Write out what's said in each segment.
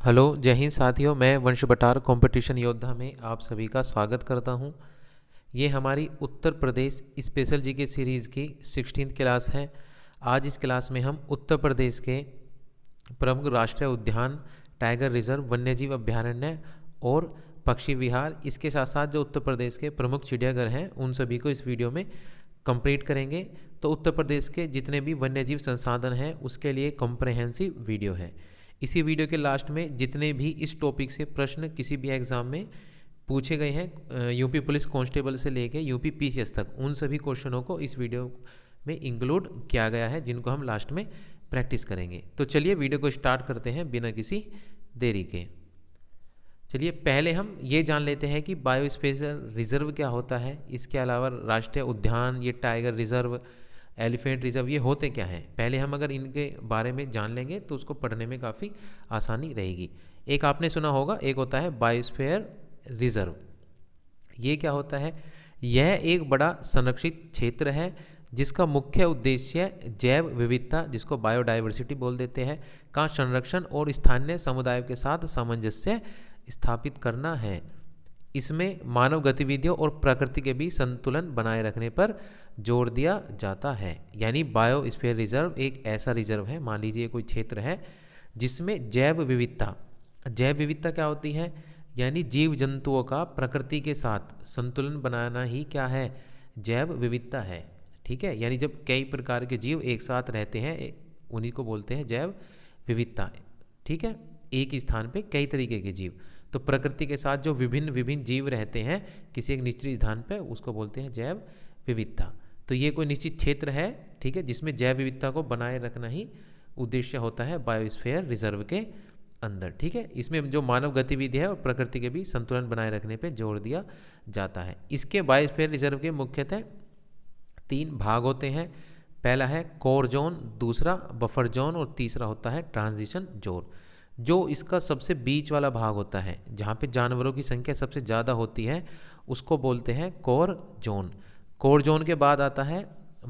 Hello, जय हिंद साथियों। मैं वंश बटार कंपटीशन योद्धा में आप सभी का स्वागत करता हूं। ये हमारी Uttar Pradesh special GK series की 16th क्लास है। आज इस क्लास में हम उत्तर प्रदेश के प्रमुख राष्ट्रीय उद्यान, टाइगर रिजर्व, वन्यजीव अभ्यारण्य और पक्षी विहार, इसके साथ साथ जो उत्तर प्रदेश के प्रमुख चिड़ियाघर हैं उन सभी को इस वीडियो में कंप्लीट करेंगे। तो उत्तर प्रदेश के जितने भी वन्यजीव संसाधन हैं उसके लिए कॉम्प्रहेंसिव वीडियो है। इसी वीडियो के लास्ट में जितने भी इस टॉपिक से प्रश्न किसी भी एग्ज़ाम में पूछे गए हैं, यूपी पुलिस कांस्टेबल से लेके यूपी पीसीएस तक, उन सभी क्वेश्चनों को इस वीडियो में इंक्लूड किया गया है, जिनको हम लास्ट में प्रैक्टिस करेंगे। तो चलिए वीडियो को स्टार्ट करते हैं बिना किसी देरी के। चलिए पहले हम ये जान लेते हैं कि बायोस्फीयर रिजर्व क्या होता है। इसके अलावा राष्ट्रीय उद्यान, ये टाइगर रिजर्व, एलिफेंट रिजर्व, ये होते क्या हैं। पहले हम अगर इनके बारे में जान लेंगे तो उसको पढ़ने में काफ़ी आसानी रहेगी। एक आपने सुना होगा, एक होता है बायोस्फीयर रिजर्व। ये क्या होता है? यह एक बड़ा संरक्षित क्षेत्र है जिसका मुख्य उद्देश्य जैव विविधता, जिसको बायोडाइवर्सिटी बोल देते हैं, का संरक्षण और स्थानीय समुदाय के साथ सामंजस्य स्थापित करना है। इसमें मानव गतिविधियों और प्रकृति के बीच संतुलन बनाए रखने पर जोर दिया जाता है। यानी बायोस्फीयर रिजर्व एक ऐसा रिजर्व है, मान लीजिए कोई क्षेत्र है जिसमें जैव विविधता क्या होती है? यानी जीव जंतुओं का प्रकृति के साथ संतुलन बनाना ही क्या है? जैव विविधता है। ठीक है, यानी जब कई प्रकार के जीव एक साथ रहते हैं उन्हीं को बोलते हैं जैव विविधता। ठीक है, एक ही स्थान पे कई तरीके के जीव, तो प्रकृति के साथ जो विभिन्न विभिन्न जीव रहते हैं किसी एक निश्चित स्थान पे, उसको बोलते हैं जैव विविधता। तो ये कोई निश्चित क्षेत्र है, ठीक है, जिसमें जैव विविधता को बनाए रखना ही उद्देश्य होता है बायोस्फीयर रिजर्व के अंदर। ठीक है, इसमें जो मानव गतिविधि है और प्रकृति के बीच संतुलन बनाए रखने पर जोर दिया जाता है। इसके बायोस्फीयर रिजर्व के मुख्यतः 3 भाग होते हैं। पहला है कोर जोन, दूसरा बफर जोन और तीसरा होता है ट्रांजिशन जोन। जो इसका सबसे बीच वाला भाग होता है, जहाँ पे जानवरों की संख्या सबसे ज़्यादा होती है, उसको बोलते हैं कोर जोन। कोर जोन के बाद आता है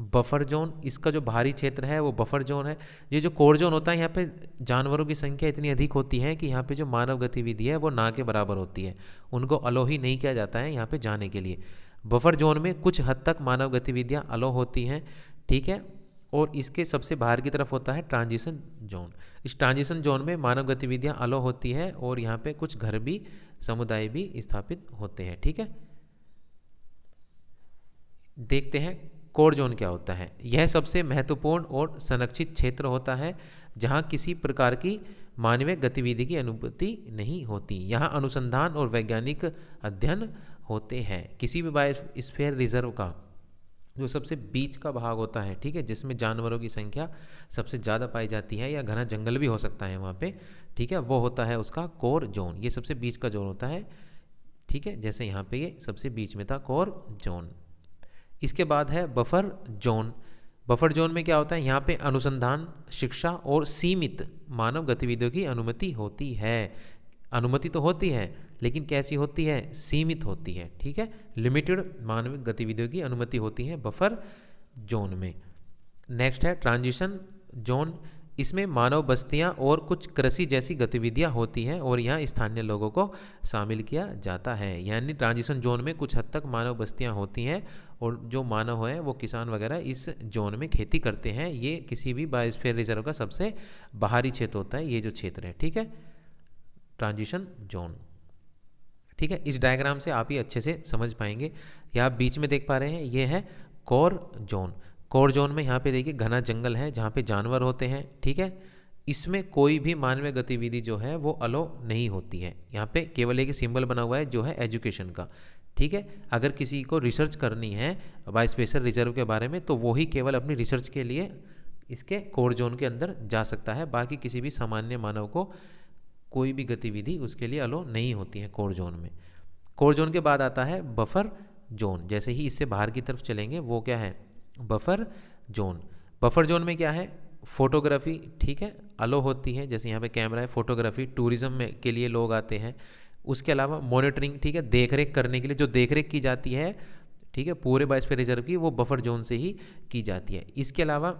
बफर जोन। इसका जो बाहरी क्षेत्र है वो बफर जोन है। ये जो कोर जोन होता है, यहाँ पे जानवरों की संख्या इतनी अधिक होती है कि यहाँ पे जो मानव गतिविधि है वो ना के बराबर होती है, उनको अलो ही नहीं किया जाता है यहाँ पे जाने के लिए। बफर जोन में कुछ हद तक मानव गतिविधियाँ अलो होती हैं। ठीक है, और इसके सबसे बाहर की तरफ होता है ट्रांजिशन जोन। इस ट्रांजिशन जोन में मानव गतिविधियां अलो होती है और यहाँ पे कुछ घर भी, समुदाय भी स्थापित होते हैं। ठीक है, देखते हैं कोर जोन क्या होता है। यह सबसे महत्वपूर्ण और संरक्षित क्षेत्र होता है जहाँ किसी प्रकार की मानवीय गतिविधि की अनुमति नहीं होती। यहाँ अनुसंधान और वैज्ञानिक अध्ययन होते हैं। किसी भी बायोस्फीयर रिजर्व का जो सबसे बीच का भाग होता है, ठीक है, जिसमें जानवरों की संख्या सबसे ज़्यादा पाई जाती है, या घना जंगल भी हो सकता है वहाँ पे, ठीक है, वो होता है उसका कोर जोन। ये सबसे बीच का जोन होता है। ठीक है, जैसे यहाँ पे ये सबसे बीच में था कोर जोन। इसके बाद है बफर जोन। बफर जोन में क्या होता है? यहाँ पे अनुसंधान, शिक्षा और सीमित मानव गतिविधियों की अनुमति होती है। अनुमति तो होती है लेकिन कैसी होती है? सीमित होती है। ठीक है, लिमिटेड मानवीय गतिविधियों की अनुमति होती है बफर जोन में। नेक्स्ट है ट्रांजिशन जोन। इसमें मानव बस्तियां और कुछ कृषि जैसी गतिविधियां होती हैं और यहाँ स्थानीय लोगों को शामिल किया जाता है। यानी ट्रांजिशन जोन में कुछ हद तक मानव बस्तियां होती हैं और जो मानव हैं वो किसान वगैरह इस जोन में खेती करते हैं। ये किसी भी बायोस्फीयर रिजर्व का सबसे बाहरी क्षेत्र होता है, ये जो क्षेत्र है। ठीक है, ट्रांजिशन जोन। ठीक है, इस डायग्राम से आप ये अच्छे से समझ पाएंगे। ये आप बीच में देख पा रहे हैं, ये है कोर जोन। कोर जोन में यहाँ पे देखिए घना जंगल है जहाँ पे जानवर होते हैं। ठीक है, इसमें कोई भी मानवीय गतिविधि जो है वो अलो नहीं होती है। यहाँ पे केवल एक सिंबल बना हुआ है जो है एजुकेशन का। ठीक है, अगर किसी को रिसर्च करनी है बायोस्फीयर रिजर्व के बारे में तो वो ही केवल अपनी रिसर्च के लिए इसके कोर जोन के अंदर जा सकता है। बाकी किसी भी सामान्य मानव को कोई भी गतिविधि उसके लिए अलो नहीं होती है कोर जोन में। कोर जोन के बाद आता है बफर जोन। जैसे ही इससे बाहर की तरफ चलेंगे वो क्या है? Buffer zone. बफर जोन में क्या है? फोटोग्राफी, ठीक है, अलो होती है। जैसे यहाँ पे कैमरा है, फोटोग्राफी, टूरिज्म में के लिए लोग आते हैं। उसके अलावा मॉनिटरिंग, ठीक है, देखरेख करने के लिए जो देखरेख की जाती है, ठीक है, पूरे बायोस्फीयर रिजर्व की, वो बफर जोन से ही की जाती है। इसके अलावा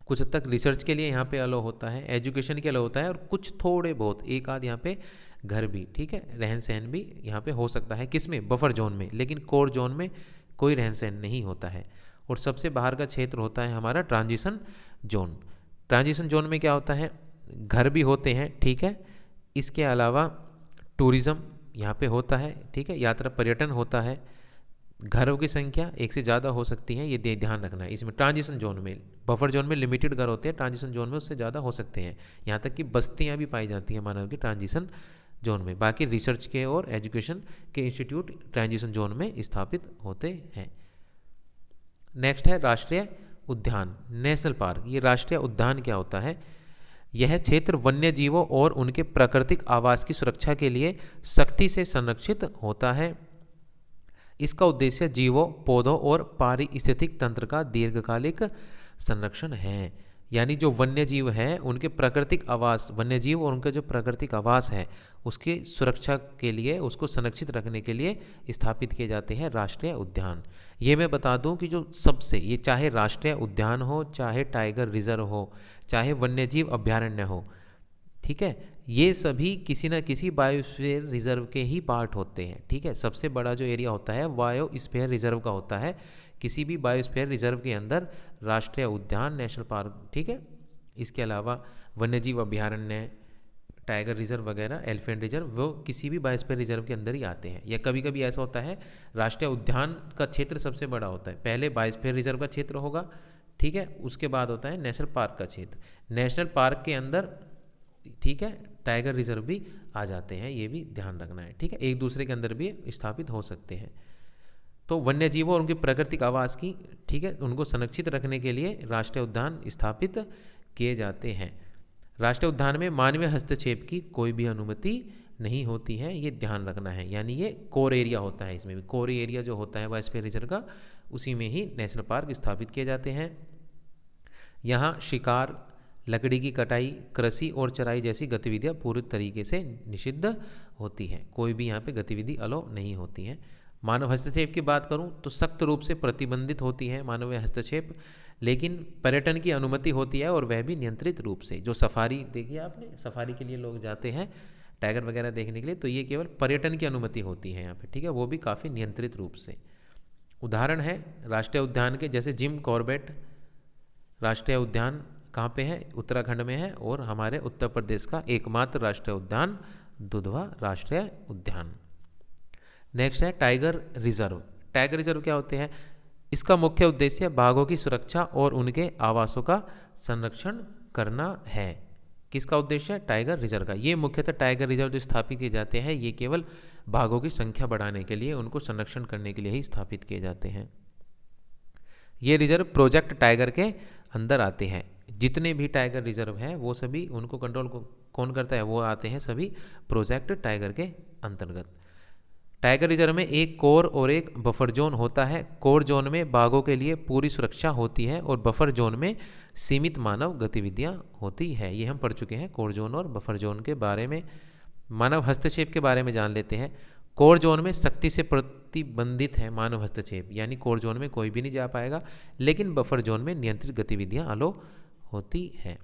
कुछ हद तक रिसर्च के लिए यहाँ पे अलाउ होता है, एजुकेशन के अलाउ होता है, और कुछ थोड़े बहुत एक आध यहाँ पे घर भी, ठीक है, रहन सहन भी यहाँ पे हो सकता है। किस में? बफर जोन में। लेकिन कोर जोन में कोई रहन सहन नहीं होता है। और सबसे बाहर का क्षेत्र होता है हमारा ट्रांजिशन जोन। ट्रांजिशन जोन में क्या होता है? घर भी होते हैं, ठीक है, इसके अलावा टूरिज़्म यहाँ पे होता है, ठीक है, यात्रा पर्यटन होता है। घरों की संख्या एक से ज़्यादा हो सकती है, ये ध्यान रखना है इसमें। ट्रांजिशन जोन में, बफर जोन में लिमिटेड घर होते हैं, ट्रांजिशन जोन में उससे ज़्यादा हो सकते हैं। यहाँ तक कि बस्तियाँ भी पाई जाती हैं मानव की ट्रांजिशन जोन में। बाकी रिसर्च के और एजुकेशन के इंस्टीट्यूट ट्रांजिशन जोन में स्थापित होते हैं। नेक्स्ट है राष्ट्रीय उद्यान, नेशनल पार्क। ये राष्ट्रीय उद्यान क्या होता है? यह क्षेत्र वन्य जीवों और उनके प्राकृतिक आवास की सुरक्षा के लिए सख्ती से संरक्षित होता है। इसका उद्देश्य जीवों, पौधों और पारिस्थितिक तंत्र का दीर्घकालिक संरक्षण है। यानी जो वन्य जीव है उनके प्राकृतिक आवास, वन्य जीव और उनका जो प्राकृतिक आवास है उसकी सुरक्षा के लिए, उसको संरक्षित रखने के लिए स्थापित किए जाते हैं राष्ट्रीय उद्यान। ये मैं बता दूं कि जो सबसे, ये चाहे राष्ट्रीय उद्यान हो, चाहे टाइगर रिजर्व हो, चाहे वन्य जीव अभ्यारण्य हो, ठीक है, ये सभी किसी न किसी बायोस्फीयर रिजर्व के ही पार्ट होते हैं, ठीक है। सबसे बड़ा जो एरिया होता है बायोस्फीयर रिजर्व का होता है। किसी भी बायोस्फीयर रिजर्व के अंदर राष्ट्रीय उद्यान, नेशनल पार्क, ठीक है, इसके अलावा वन्यजीव अभ्यारण्य, टाइगर रिजर्व वगैरह, एलिफेंट रिजर्व, वो किसी भी बायोस्फीयर रिजर्व के अंदर ही आते हैं। या कभी कभी ऐसा होता है राष्ट्रीय उद्यान का क्षेत्र सबसे बड़ा होता है, पहले बायोस्फीयर रिजर्व का क्षेत्र होगा, ठीक है, उसके बाद होता है नेशनल पार्क का क्षेत्र। नेशनल पार्क के अंदर, ठीक है, टाइगर रिजर्व भी आ जाते हैं, ये भी ध्यान रखना है, ठीक है, एक दूसरे के अंदर भी स्थापित हो सकते हैं। तो वन्य जीवों और उनके प्राकृतिक आवास की, ठीक है, उनको संरक्षित रखने के लिए राष्ट्रीय उद्यान स्थापित किए जाते हैं। राष्ट्रीय उद्यान में मानवीय हस्तक्षेप की कोई भी अनुमति नहीं होती है, ये ध्यान रखना है। यानी ये कोर एरिया होता है, इसमें भी कोर एरिया जो होता है बायोस्फीयर रिजर्व का, उसी में ही नेशनल पार्क स्थापित किए जाते हैं। यहाँ शिकार, लकड़ी की कटाई, कृषि और चराई जैसी गतिविधियाँ पूरी तरीके से निषिद्ध होती हैं, कोई भी यहाँ पे गतिविधि अलाउ नहीं होती है। मानव हस्तक्षेप की बात करूँ तो सख्त रूप से प्रतिबंधित होती है मानवीय हस्तक्षेप, लेकिन पर्यटन की अनुमति होती है और वह भी नियंत्रित रूप से। जो सफारी देखिए आपने, सफारी के लिए लोग जाते हैं टाइगर वगैरह देखने के लिए, तो ये केवल पर्यटन की अनुमति होती है यहाँ पे, ठीक है, वो भी काफ़ी नियंत्रित रूप से। उदाहरण है राष्ट्रीय उद्यान के, जैसे जिम कॉर्बेट राष्ट्रीय उद्यान कहाँ पे है? उत्तराखंड में है, और हमारे उत्तर प्रदेश का एकमात्र राष्ट्रीय उद्यान दुधवा राष्ट्रीय उद्यान। नेक्स्ट है टाइगर रिजर्व। टाइगर रिजर्व क्या होते हैं? इसका मुख्य उद्देश्य बाघों की सुरक्षा और उनके आवासों का संरक्षण करना है। किसका उद्देश्य? टाइगर रिजर्व का। ये मुख्यतः टाइगर रिजर्व जो स्थापित किए जाते हैं, ये केवल बाघों की संख्या बढ़ाने के लिए, उनको संरक्षण करने के लिए ही स्थापित किए जाते हैं। ये रिजर्व प्रोजेक्ट टाइगर के अंदर आते हैं। जितने भी टाइगर रिजर्व हैं वो सभी, उनको कंट्रोल कौन करता है? वो आते हैं सभी प्रोजेक्ट टाइगर के अंतर्गत। टाइगर रिजर्व में एक कोर और एक बफर जोन होता है। कोर जोन में बाघों के लिए पूरी सुरक्षा होती है और बफर जोन में सीमित मानव गतिविधियां होती है। ये हम पढ़ चुके हैं कोर जोन और बफर जोन के बारे में। मानव हस्तक्षेप के बारे में जान लेते हैं। कोर जोन में सख्ती से प्रतिबंधित है मानव हस्तक्षेप, यानी कोर जोन में कोई भी नहीं जा पाएगा, लेकिन बफर जोन में नियंत्रित गतिविधियां अलाउ होती है।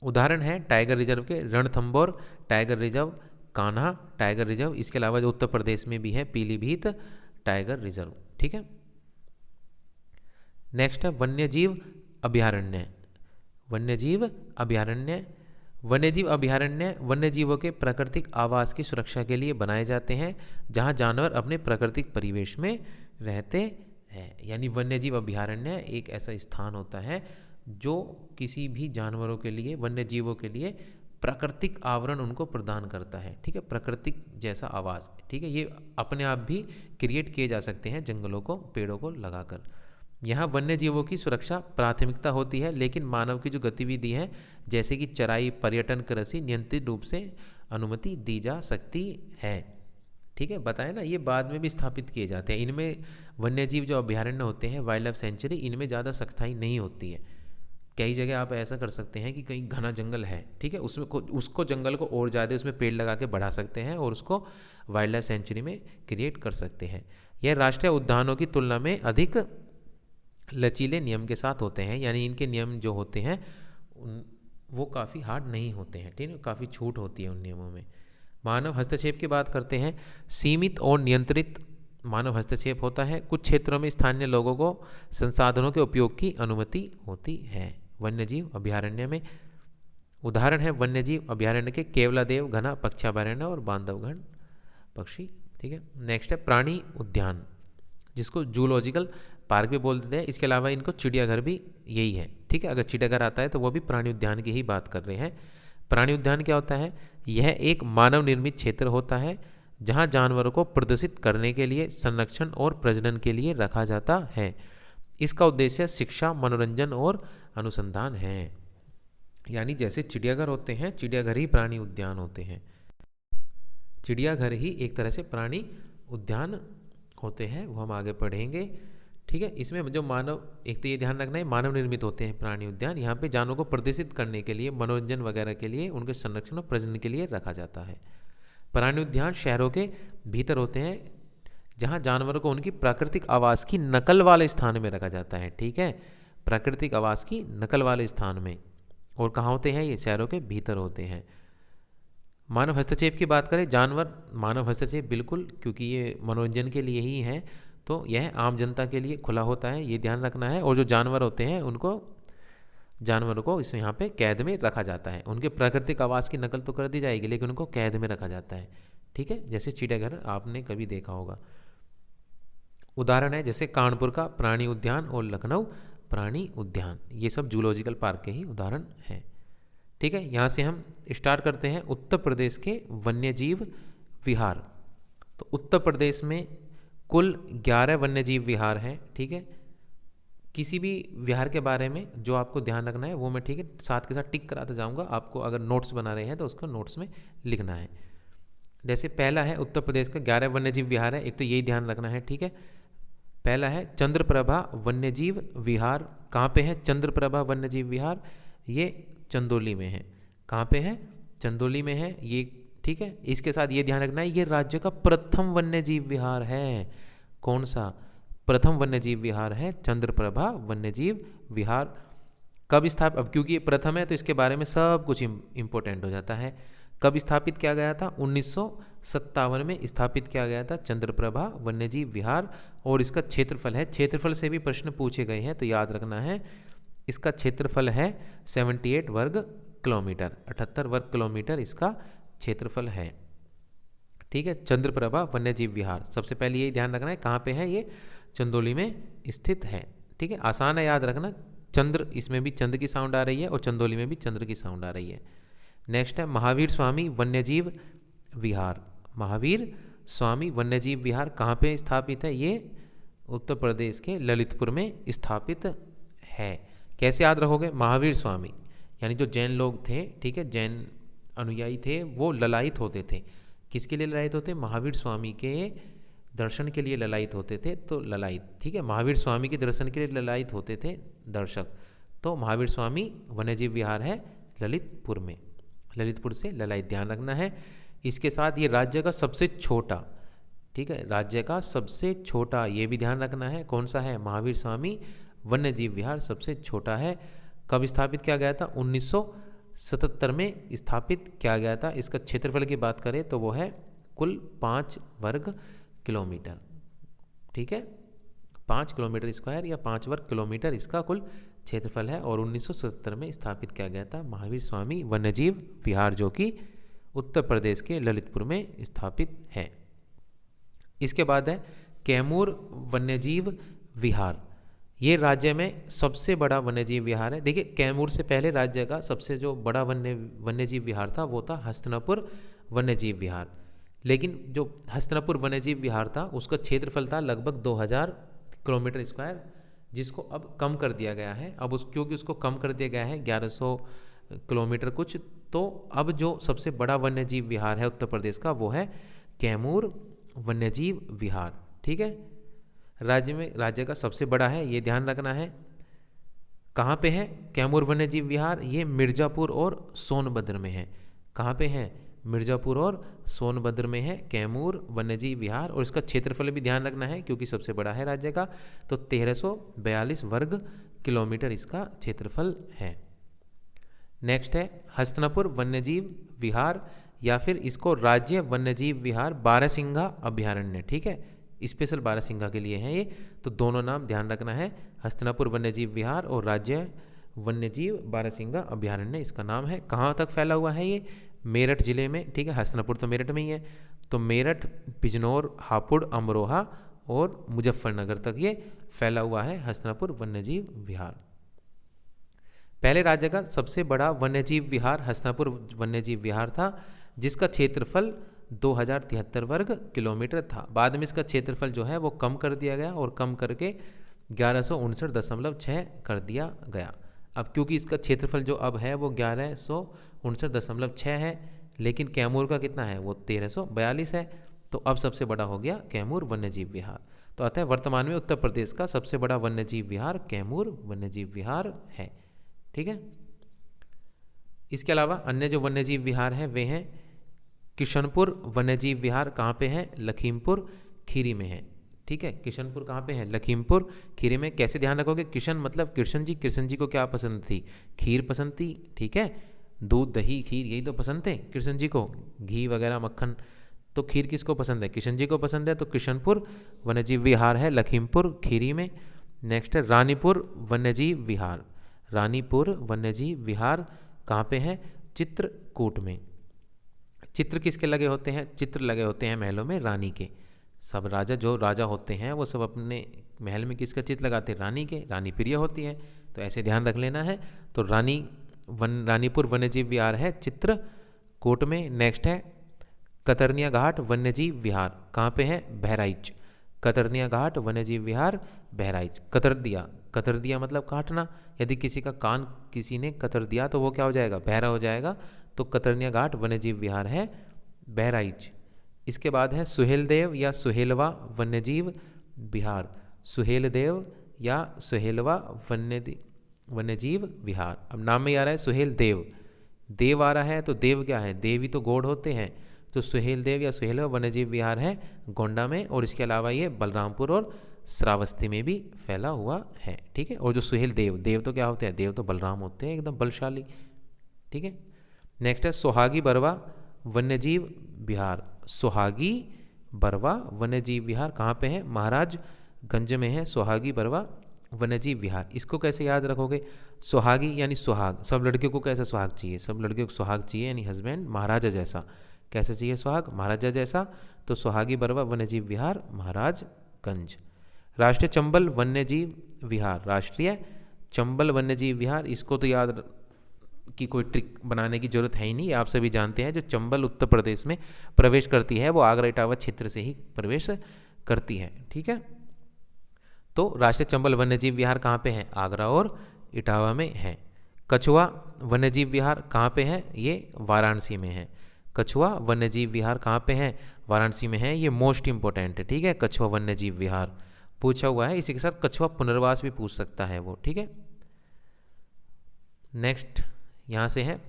उदाहरण है टाइगर रिजर्व के Ranthambore tiger reserve, Kanha tiger reserve, इसके अलावा जो उत्तर प्रदेश में भी है पीलीभीत टाइगर रिजर्व, ठीक है। नेक्स्ट है वन्यजीव अभ्यारण्य। वन्यजीव अभ्यारण्य, वन्यजीव अभ्यारण्य वन्यजीवों के प्राकृतिक आवास की सुरक्षा के लिए बनाए जाते हैं, जहां जानवर अपने प्राकृतिक परिवेश में रहते हैं। यानी वन्यजीव अभ्यारण्य एक ऐसा स्थान होता है जो किसी भी जानवरों के लिए, वन्य जीवों के लिए प्राकृतिक आवरण उनको प्रदान करता है, ठीक है, प्राकृतिक जैसा आवास, ठीक है। ये अपने आप भी क्रिएट किए जा सकते हैं जंगलों को, पेड़ों को लगाकर। यहाँ वन्य जीवों की सुरक्षा प्राथमिकता होती है, लेकिन मानव की जो गतिविधि है जैसे कि चराई, पर्यटन, कृषि नियंत्रित रूप से अनुमति दी जा सकती है, ठीक है। बताया ना, ये बाद में भी स्थापित किए जाते हैं। इनमें वन्यजीव जो अभ्यारण्य होते हैं, वाइल्ड लाइफ सेंचुरी, इनमें ज़्यादा सख्ताई नहीं होती है। कई जगह आप ऐसा कर सकते हैं कि कहीं घना जंगल है, ठीक है, उसमें उसको जंगल को और ज़्यादा उसमें पेड़ लगा के बढ़ा सकते हैं और उसको वाइल्ड लाइफ सेंचुरी में क्रिएट कर सकते हैं। यह राष्ट्रीय उद्यानों की तुलना में अधिक लचीले नियम के साथ होते हैं, यानी इनके नियम जो होते हैं वो काफ़ी हार्ड नहीं होते हैं, ठीक है, काफ़ी छूट होती है उन नियमों में। मानव हस्तक्षेप की बात करते हैं। सीमित और नियंत्रित मानव हस्तक्षेप होता है। कुछ क्षेत्रों में स्थानीय लोगों को संसाधनों के उपयोग की अनुमति होती है। वन्यजीव अभयारण्य में उदाहरण है वन्यजीव अभयारण्य के केवलादेव घना पक्षाभयारण्य और बांधवगढ़ पक्षी, ठीक है। नेक्स्ट है प्राणी उद्यान, जिसको जूलॉजिकल पार्क भी बोल देते हैं। इसके अलावा इनको चिड़ियाघर भी यही है, ठीक है। अगर चिड़ियाघर आता है तो वो भी प्राणी उद्यान की ही बात कर रहे हैं। प्राणी उद्यान क्या होता है? यह एक मानव निर्मित क्षेत्र होता है जहां जानवरों को प्रदर्शित करने के लिए, संरक्षण और प्रजनन के लिए रखा जाता है। इसका उद्देश्य शिक्षा, मनोरंजन और अनुसंधान है। यानी जैसे चिड़ियाघर होते हैं, चिड़ियाघर ही प्राणी उद्यान होते हैं। चिड़ियाघर ही एक तरह से प्राणी उद्यान होते हैं, वो हम आगे पढ़ेंगे, ठीक है। इसमें जो मानव, एक तो ये ध्यान रखना है मानव निर्मित होते हैं प्राणी उद्यान। यहाँ पे जानवरों को प्रदर्शित करने के लिए, मनोरंजन वगैरह के लिए, उनके संरक्षण और प्रजनन के लिए रखा जाता है। प्राणी उद्यान शहरों के भीतर होते हैं जहाँ जानवरों को उनकी प्राकृतिक आवास की नकल वाले स्थान में रखा जाता है, ठीक है। प्राकृतिक आवास की नकल वाले स्थान में। और कहाँ होते हैं? ये शहरों के भीतर होते हैं। मानव हस्तक्षेप की बात करें, जानवर मानव हस्तक्षेप बिल्कुल, क्योंकि ये मनोरंजन के लिए ही है, तो यह आम जनता के लिए खुला होता है, ये ध्यान रखना है। और जो जानवर होते हैं उनको, जानवरों को इस यहाँ पे कैद में रखा जाता है। उनके प्राकृतिक आवास की नकल तो कर दी जाएगी, लेकिन उनको कैद में रखा जाता है, ठीक है। जैसे चिड़ियाघर आपने कभी देखा होगा। उदाहरण है जैसे कानपुर का प्राणी उद्यान और लखनऊ प्राणी उद्यान, ये सब जूलॉजिकल पार्क के ही उदाहरण हैं, ठीक है। यहाँ से हम स्टार्ट करते हैं उत्तर प्रदेश के वन्यजीव विहार। तो उत्तर प्रदेश में कुल 11 वन्यजीव विहार हैं, ठीक है। किसी भी विहार के बारे में जो आपको ध्यान रखना है वो मैं, ठीक है, साथ के साथ टिक कराते जाऊँगा। आपको अगर नोट्स बना रहे हैं तो उसको नोट्स में लिखना है। जैसे पहला है उत्तर प्रदेश का 11 वन्यजीव विहार है, एक तो यही ध्यान रखना है, ठीक है। पहला है चंद्रप्रभा वन्यजीव विहार। कहाँ पे है चंद्रप्रभा वन्यजीव विहार? ये चंदौली में है। कहाँ पे है? चंदौली में है ये, ठीक है। इसके साथ ये ध्यान रखना है ये राज्य का प्रथम वन्यजीव विहार है। कौन सा? प्रथम वन्यजीव विहार है चंद्रप्रभा वन्यजीव विहार। कब स्थापित, अब क्योंकि ये प्रथम है तो इसके बारे में सब कुछ इम्पोर्टेंट हो जाता है। कब स्थापित किया गया था? 1957 में स्थापित किया गया था चंद्रप्रभा वन्यजीव विहार। और इसका क्षेत्रफल है, क्षेत्रफल से भी प्रश्न पूछे गए हैं तो याद रखना है, इसका क्षेत्रफल है 78 वर्ग किलोमीटर, 78 वर्ग किलोमीटर इसका क्षेत्रफल है, ठीक है। चंद्रप्रभा वन्यजीव विहार, सबसे पहले ये ध्यान रखना है कहाँ पे है, ये चंदौली में स्थित है, ठीक है। आसान है याद रखना, चंद्र, इसमें भी चंद्र की साउंड आ रही है और चंदौली में भी चंद्र की साउंड आ रही है। नेक्स्ट है महावीर स्वामी वन्यजीव विहार। महावीर स्वामी वन्यजीव विहार कहाँ पे स्थापित है? ये उत्तर प्रदेश के ललितपुर में स्थापित है। कैसे याद रखोगे? महावीर स्वामी यानी जो जैन लोग थे, ठीक है, जैन अनुयायी थे, वो ललायित होते थे। किसके लिए ललायित होते? महावीर स्वामी के दर्शन के लिए ललायित होते थे, तो ललायित, ठीक है, महावीर स्वामी के दर्शन के लिए ललायित होते थे दर्शक। तो महावीर स्वामी वन्यजीव विहार है ललितपुर में, ललितपुर से ललायित, ध्यान रखना है। इसके साथ ये राज्य का सबसे छोटा, ठीक है, राज्य का सबसे छोटा, ये भी ध्यान रखना है, कौन सा है? महावीर स्वामी वन्यजीव विहार सबसे छोटा है। कब स्थापित किया गया था? 1977 में स्थापित किया गया था। इसका क्षेत्रफल की बात करें तो वो है कुल 5 वर्ग किलोमीटर, ठीक है, 5 किलोमीटर स्क्वायर या 5 वर्ग किलोमीटर इसका कुल क्षेत्रफल है। और 1977 में स्थापित किया गया था महावीर स्वामी वन्यजीव विहार, जो कि उत्तर प्रदेश के ललितपुर में स्थापित है। इसके बाद है कैमूर वन्यजीव विहार। ये राज्य में सबसे बड़ा वन्यजीव विहार है। देखिए, कैमूर से पहले राज्य का सबसे जो बड़ा वन्यजीव विहार था वो था हस्तिनापुर वन्यजीव विहार। लेकिन जो हस्तिनापुर वन्यजीव विहार था उसका क्षेत्रफल था लगभग 2000 किलोमीटर स्क्वायर, जिसको अब कम कर दिया गया है। अब क्योंकि उसको कम कर दिया गया है 1100 किलोमीटर कुछ, तो अब जो सबसे बड़ा वन्यजीव विहार है उत्तर प्रदेश का वो है कैमूर वन्यजीव विहार, ठीक है। राज्य का सबसे बड़ा है, ये ध्यान रखना है। कहाँ पे है कैमूर वन्यजीव विहार? ये मिर्ज़ापुर और सोनभद्र में है। कहाँ पे है? मिर्ज़ापुर और सोनभद्र में है कैमूर वन्यजीव विहार। और इसका क्षेत्रफल भी ध्यान रखना है क्योंकि सबसे बड़ा है राज्य का, तो 1342 वर्ग किलोमीटर इसका क्षेत्रफल है। नेक्स्ट है हस्तिनापुर वन्यजीव विहार या फिर इसको राज्य वन्यजीव विहार बारहसिंगा अभयारण्य, ठीक है, स्पेशल बारहसिंगा के लिए है ये, तो दोनों नाम ध्यान रखना है, हस्तिनापुर वन्यजीव विहार और राज्य वन्यजीव बारहसिंगा अभयारण्य इसका नाम है। कहाँ तक फैला हुआ है ये? मेरठ जिले में, ठीक है, हस्तिनापुर तो मेरठ में ही है, तो मेरठ, बिजनौर, हापुड़, अमरोहा और मुजफ्फरनगर तक ये फैला हुआ है हस्तिनापुर वन्यजीव विहार। पहले राज्य का सबसे बड़ा वन्यजीव विहार हस्तिनापुर वन्यजीव विहार था, जिसका क्षेत्रफल 2073 वर्ग किलोमीटर था। बाद में इसका क्षेत्रफल जो है वो कम कर दिया गया और कम करके 1159.6 कर दिया गया। अब क्योंकि इसका क्षेत्रफल जो अब है वो 1159.6 है, लेकिन कैमूर का कितना है? वो 1342 है, तो अब सबसे बड़ा हो गया कैमूर वन्यजीव विहार। तो अतः वर्तमान में उत्तर प्रदेश का सबसे बड़ा वन्यजीव विहार कैमूर वन्यजीव विहार है, ठीक है। इसके अलावा अन्य जो वन्यजीव विहार हैं वे हैं किशनपुर वन्यजीव विहार। कहाँ पे है? लखीमपुर खीरी में है, ठीक है। किशनपुर कहाँ पे है? लखीमपुर खीरी में। कैसे ध्यान रखोगे? किशन मतलब कृष्ण जी, कृष्ण जी को क्या पसंद थी? खीर पसंद थी, ठीक है, दूध दही खीर यही तो पसंद थे कृष्ण जी को, घी वगैरह मक्खन, तो खीर किसको पसंद है? कृष्ण जी को पसंद है, तो किशनपुर वन्यजीव विहार है लखीमपुर खीरी में। नेक्स्ट है रानीपुर वन्यजीव विहार। रानीपुर वन्यजीव विहार कहाँ पे है? चित्रकूट में। चित्र किसके लगे होते हैं? चित्र लगे होते हैं महलों में रानी के। सब राजा, जो राजा होते हैं वो सब अपने महल में किसका चित्र लगाते हैं? रानी के। रानी प्रिय होती है, तो ऐसे ध्यान रख लेना है। तो रानीपुर वन्यजीव विहार है चित्रकूट में। नेक्स्ट है कतरनिया घाट वन्यजीव विहार। कहाँ पे है? बहराइच। कतरनिया घाट वन्यजीव विहार बहराइच। कतर दिया, कतर दिया मतलब काटना। यदि किसी का कान किसी ने कतर दिया तो वो क्या हो जाएगा? बहरा हो जाएगा। तो कतरनिया घाट वन्यजीव विहार है बहराइच। इसके बाद है सुहेलदेव या सुहेलवा वन्यजीव विहार। सुहेलदेव या सुहेलवा वन्यजीव विहार। अब नाम में आ रहा है सुहेलदेव, देव आ रहा है, तो देव क्या है? देव ही तो गॉड होते हैं। तो सुहेलदेव या सुहेलवा वन्यजीव विहार है गोंडा में, और इसके अलावा ये बलरामपुर और श्रावस्ती में भी फैला हुआ है, ठीक है। और जो सुहेलदेव, देव तो क्या होते हैं? देव तो बलराम होते हैं, एकदम बलशाली, ठीक है। नेक्स्ट है सोहागी बरवा वन्यजीव विहार। सोहागी बरवा वन्यजीव विहार कहाँ पे है? महाराजगंज में है सोहागी बरवा वन्यजीव विहार। इसको कैसे याद रखोगे? सोहागी यानी सुहाग। सब लड़कियों को कैसे सुहाग चाहिए? सब लड़कियों को सुहाग चाहिए, यानी हस्बैंड महाराजा जैसा। कैसे चाहिए सुहाग? महाराजा जैसा। तो सोहागी बरवा वन्यजीव विहार महाराजगंज। राष्ट्रीय चंबल वन्यजीव विहार। राष्ट्रीय चंबल वन्यजीव विहार, इसको तो याद की कोई ट्रिक बनाने की जरूरत है ही नहीं, आप सभी जानते हैं। जो चंबल उत्तर प्रदेश में प्रवेश करती है वो आगरा इटावा क्षेत्र से ही प्रवेश करती है, ठीक है। तो राष्ट्रीय चंबल वन्यजीव विहार कहाँ पे है? आगरा और इटावा में है। कछुआ वन्यजीव विहार कहाँ पे है? ये वाराणसी में है। कछुआ वन्यजीव विहार कहाँ पे है? वाराणसी में है। ये मोस्ट इंपॉर्टेंट है, ठीक है। कछुआ वन्यजीव विहार पूछा हुआ है, इसी के साथ कछुआ पुनर्वास भी पूछ सकता है वो, ठीक है। नेक्स्ट यहाँ से है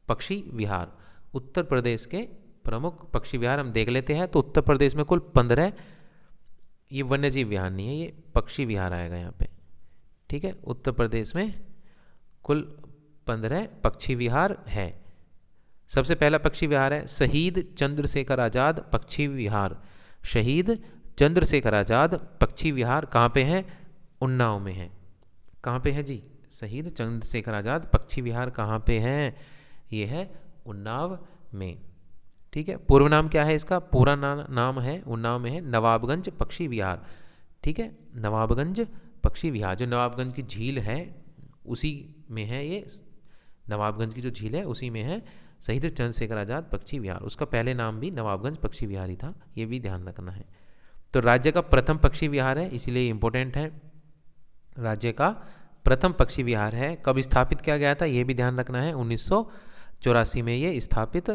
पक्षी विहार। उत्तर प्रदेश के प्रमुख पक्षी विहार हम देख लेते हैं। तो उत्तर प्रदेश में कुल 15, ये वन्यजीव विहार नहीं है, ये पक्षी विहार आएगा यहाँ पे, ठीक है। उत्तर प्रदेश में कुल 15 पक्षी विहार है। सबसे पहला पक्षी विहार है शहीद चंद्रशेखर आज़ाद पक्षी विहार। शहीद चंद्रशेखर आज़ाद पक्षी विहार कहाँ पे है? उन्नाव में है। कहाँ पे है जी? शहीद चंद्रशेखर आज़ाद पक्षी विहार कहाँ पे है? ये है उन्नाव में, ठीक है। पूर्व नाम क्या है इसका? पूरा नाम है, उन्नाव में है, नवाबगंज पक्षी विहार, ठीक है। नवाबगंज पक्षी विहार, जो नवाबगंज की झील है उसी में है ये। नवाबगंज की जो झील है उसी में है शहीद चंद्रशेखर आज़ाद पक्षी विहार। उसका पहले नाम भी नवाबगंज पक्षी विहार ही था, ये भी ध्यान रखना है। तो राज्य का प्रथम पक्षी विहार है, इसीलिए इम्पोर्टेंट है। राज्य का प्रथम पक्षी विहार है। कब स्थापित किया गया था ये भी ध्यान रखना है। 1984 में ये स्थापित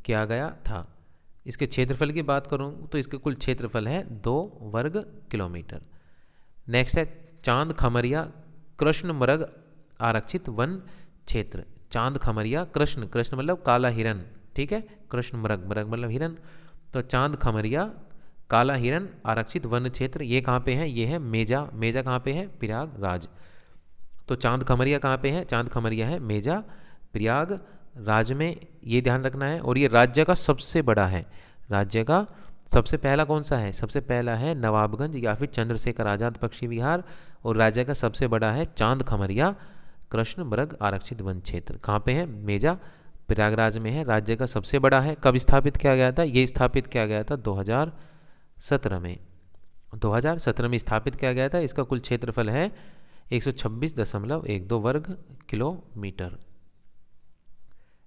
किया गया था। इसके क्षेत्रफल की बात करूं तो इसके कुल क्षेत्रफल है 2 वर्ग किलोमीटर। नेक्स्ट है चांद खमरिया कृष्ण मृग आरक्षित वन क्षेत्र। चांद खमरिया, कृष्ण, कृष्ण मतलब काला हिरन, ठीक है। कृष्ण मृग, मृग मतलब हिरन। तो चांद खमरिया काला हिरन आरक्षित वन क्षेत्र, ये कहाँ पे है? ये है मेजा। मेजा कहाँ पे है? प्रयागराज। तो चांद खमरिया कहाँ पे है? चांद खमरिया है मेजा प्रयागराज में, ये ध्यान रखना है। और ये राज्य का सबसे बड़ा है। राज्य का सबसे पहला कौन सा है? सबसे पहला है नवाबगंज या फिर चंद्रशेखर आज़ाद पक्षी विहार। और राज्य का सबसे बड़ा है चांद खमरिया कृष्ण मृग आरक्षित वन क्षेत्र। कहाँ पे है? मेजा प्रयागराज में है। राज्य का सबसे बड़ा है। कब स्थापित किया गया था? ये स्थापित किया गया था 2017 में। 2017 में स्थापित किया गया था। इसका कुल क्षेत्रफल है 126.12 वर्ग किलोमीटर।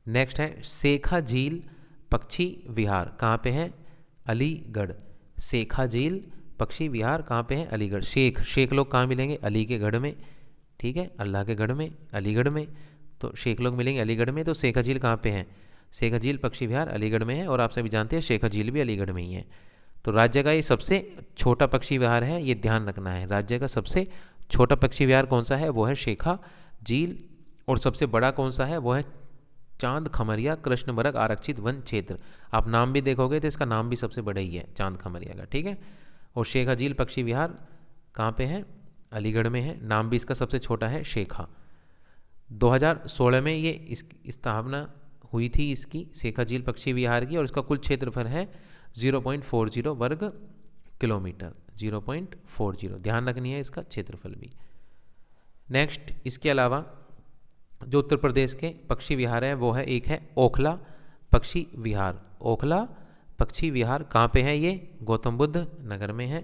नेक्स्ट है शेखा झील पक्षी विहार। कहाँ पे है? अलीगढ़। शेखा झील पक्षी विहार कहाँ पे है? अलीगढ़। शेख लोग कहाँ मिलेंगे? अली के गढ़ में, ठीक है, अल्लाह के गढ़ में, अलीगढ़ में। तो शेख लोग मिलेंगे अलीगढ़ में। तो शेखा झील कहाँ पे है? शेखा झील पक्षी विहार अलीगढ़ में है। और आप सभी जानते हैं शेखा झील भी अलीगढ़ में ही है। तो राज्य का ये सबसे छोटा पक्षी विहार है, ये ध्यान रखना है। राज्य का सबसे छोटा पक्षी विहार कौन सा है? वो है शेखा झील। और सबसे बड़ा कौन सा है? वो है चांद खमरिया कृष्ण मृग आरक्षित वन क्षेत्र। आप नाम भी देखोगे तो इसका नाम भी सबसे बड़ा ही है, चांद खमरिया का, ठीक है। और शेखा झील पक्षी विहार कहाँ पे है? अलीगढ़ में है। नाम भी इसका सबसे छोटा है शेखा। 2016 में ये इसकी स्थापना हुई थी इसकी, शेखा झील पक्षी विहार की। और इसका कुल क्षेत्रफल है 0.40 वर्ग किलोमीटर। 0.40 ध्यान रखनी है इसका क्षेत्रफल भी। नेक्स्ट, इसके अलावा जो उत्तर प्रदेश के पक्षी विहार है वो है, एक है ओखला पक्षी विहार। ओखला पक्षी विहार कहाँ पे है? ये गौतम बुद्ध नगर में है,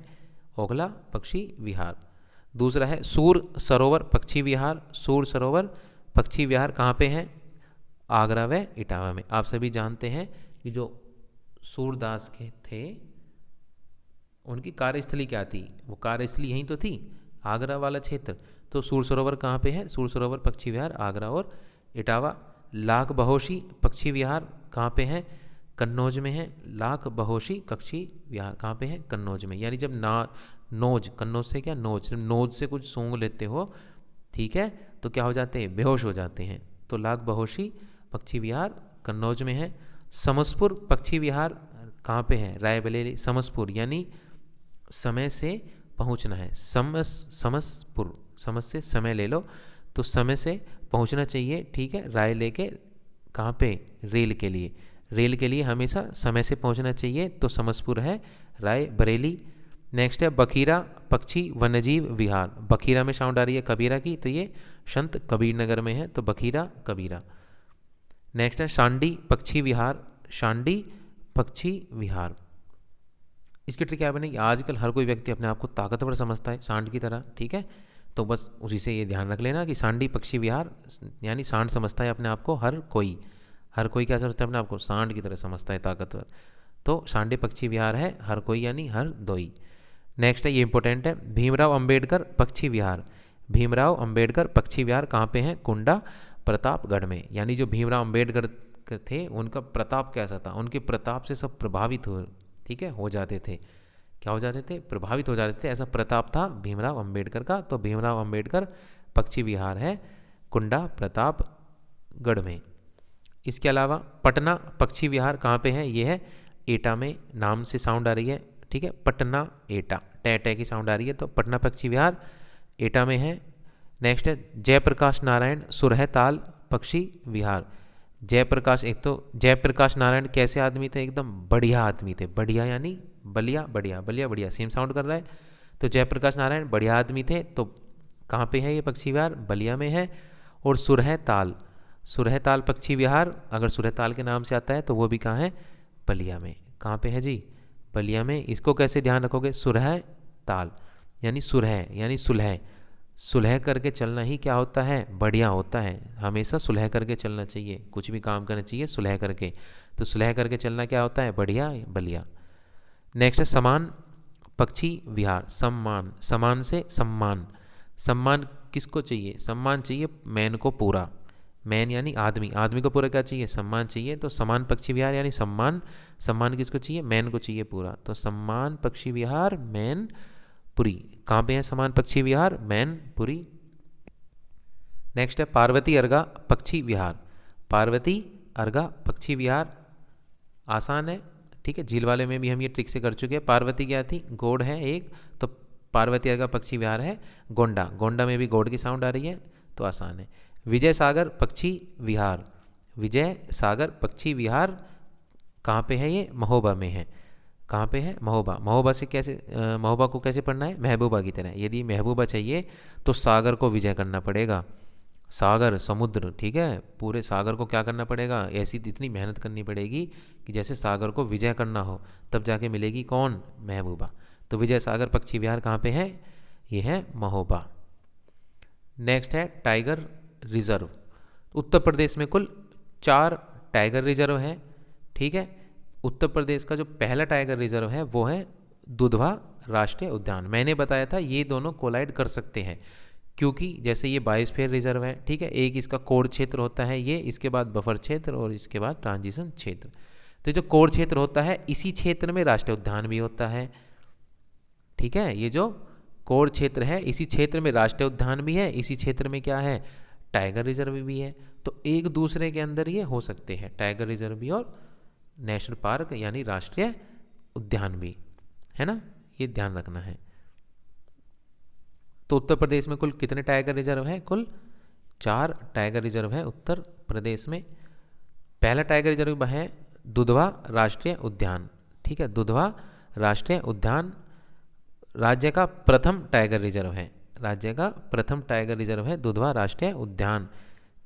ओखला पक्षी विहार। दूसरा है सूर सरोवर पक्षी विहार। सूर सरोवर पक्षी विहार कहाँ पे है? आगरा व इटावा में। आप सभी जानते हैं कि जो सूरदास के थे उनकी कार्यस्थली क्या थी? वो कार्यस्थली यहीं तो थी, आगरा वाला क्षेत्र। तो सूर सरोवर कहाँ पे है? सूर सरोवर पक्षी विहार आगरा और इटावा। लाख बहोशी पक्षी विहार कहाँ पे है? कन्नौज में है। लाख बहोशी पक्षी विहार कहाँ पे है? कन्नौज में। यानी जब नोज, कन्नौज से क्या? नोज, नोज से कुछ सूंघ लेते हो, ठीक है, तो क्या हो जाते हैं? बेहोश हो जाते हैं। तो लाख बहोशी पक्षी विहार कन्नौज में है। समसपुर पक्षी विहार कहाँ पे है? रायबरेली। समसपुर यानी समय से पहुँचना है। समसपुर, समझ से समय ले लो, तो समय से पहुँचना चाहिए, ठीक है। राय लेके कहाँ पे? रेल के लिए। रेल के लिए हमेशा समय से पहुँचना चाहिए, तो समसपुर है राय बरेली। नेक्स्ट है बखीरा पक्षी वन्यजीव विहार। बखीरा में साउंड आ रही है कबीरा की, तो ये संत कबीर नगर में है, तो बखीरा कबीरा। नेक्स्ट है सांडी पक्षी विहार। सांडी पक्षी विहार, इसकी ट्रिक क्या बनेगी? आजकल हर कोई व्यक्ति अपने आप को ताकतवर समझता है सांड की तरह, ठीक है। तो बस उसी से ये ध्यान रख लेना कि सांडी पक्षी विहार यानी सांड समझता है अपने आप को हर कोई। हर कोई क्या समझता है अपने आप को? सांड की तरह समझता है, ताकतवर। तो सांडी पक्षी विहार है हर कोई यानी हर दोई। नेक्स्ट है, ये इंपॉर्टेंट है, भीमराव अंबेडकर पक्षी विहार। भीमराव अंबेडकर पक्षी विहार कहाँ पे है? कुंडा प्रतापगढ़ में। यानी जो भीमराव अंबेडकर थे उनका प्रताप कैसा था? उनके प्रताप से सब प्रभावित हो, ठीक है, हो जाते थे। क्या हो जाते थे? प्रभावित हो जाते थे। ऐसा प्रताप था भीमराव अंबेडकर का। तो भीमराव अंबेडकर पक्षी विहार है कुंडा प्रतापगढ़ में। इसके अलावा पटना पक्षी विहार कहाँ पे है? ये है एटा में। नाम से साउंड आ रही है, ठीक है, पटना एटा, टे की साउंड आ रही है, तो पटना पक्षी विहार एटा में है। नेक्स्ट है जयप्रकाश नारायण सुरहताल पक्षी विहार। जयप्रकाश, एक तो जयप्रकाश नारायण कैसे आदमी थे? एकदम बढ़िया आदमी थे। बढ़िया यानी बलिया, बढ़िया, बलिया बढ़िया, सेम साउंड कर रहा है। तो जयप्रकाश नारायण बढ़िया आदमी थे। तो कहाँ पे है ये पक्षी विहार? बलिया में है। और सुरहताल, सुरहताल पक्षी विहार अगर सुरहताल के नाम से आता है तो वो भी कहाँ है? बलिया में। कहाँ पे है जी? बलिया में। इसको कैसे ध्यान रखोगे? सुरहताल यानी सुरह यानी सुलह। सुलह करके चलना ही क्या होता है? बढ़िया होता है। हमेशा सुलह करके चलना चाहिए, कुछ भी काम करना चाहिए सुलह करके। तो सुलह करके चलना क्या होता है? बढ़िया, बलिया। नेक्स्ट है समान पक्षी विहार। सम्मान, समान से सम्मान। सम्मान किसको चाहिए? सम्मान चाहिए मैन को पूरा। मैन यानी आदमी, आदमी को पूरा क्या चाहिए? सम्मान चाहिए। तो समान पक्षी विहार यानी सम्मान, सम्मान किसको चाहिए? मैन को चाहिए पूरा। तो सम्मान पक्षी विहार मैनपुरी। कहाँ पे है समान पक्षी विहार? मैनपुरी। नेक्स्ट है पार्वती अर्गा पक्षी विहार। पार्वती अर्गा पक्षी विहार आसान है, ठीक है। झील वाले में भी हम ये ट्रिक से कर चुके हैं। पार्वती क्या थी? गोड है एक, तो पार्वती अर्गा पक्षी विहार है गोंडा। गोंडा में भी गोड की साउंड आ रही है, तो आसान है। विजय सागर पक्षी विहार। विजय सागर पक्षी विहार कहाँ पे है? ये महोबा में है। कहाँ पे है? महोबा। महोबा से कैसे महोबा को कैसे पढ़ना है? महबूबा की तरह। यदि महबूबा चाहिए तो सागर को विजय करना पड़ेगा। सागर समुद्र, ठीक है, पूरे सागर को क्या करना पड़ेगा? ऐसी इतनी मेहनत करनी पड़ेगी कि जैसे सागर को विजय करना हो, तब जाके मिलेगी कौन? महबूबा। तो विजय सागर पक्षी विहार कहाँ पे है? ये है महोबा। नेक्स्ट है टाइगर रिजर्व। उत्तर प्रदेश में कुल 4 टाइगर रिजर्व हैं, ठीक है। उत्तर प्रदेश का जो पहला टाइगर रिजर्व है वो है दुधवा राष्ट्रीय उद्यान। मैंने बताया था ये दोनों कोलाइड कर सकते हैं, क्योंकि जैसे ये बायोस्फीयर रिजर्व है, ठीक है, एक इसका कोर क्षेत्र होता है ये, इसके बाद बफर क्षेत्र और इसके बाद ट्रांजिशन क्षेत्र। तो जो कोर क्षेत्र होता है इसी क्षेत्र में राष्ट्रीय उद्यान भी होता है, ठीक है। ये जो कोर क्षेत्र है इसी क्षेत्र में राष्ट्रीय उद्यान भी है, इसी क्षेत्र में क्या है? टाइगर रिजर्व भी है। तो एक दूसरे के अंदर ये हो सकते हैं, टाइगर रिजर्व भी और नेशनल पार्क यानी राष्ट्रीय उद्यान भी, है ना, ये ध्यान रखना है। तो उत्तर प्रदेश में कुल कितने टाइगर रिजर्व हैं? कुल 4 टाइगर रिजर्व है उत्तर प्रदेश में। पहला टाइगर रिजर्व है दुधवा राष्ट्रीय उद्यान, ठीक है। दुधवा राष्ट्रीय उद्यान राज्य का प्रथम टाइगर रिजर्व है, राज्य का प्रथम टाइगर रिजर्व है दुधवा राष्ट्रीय उद्यान,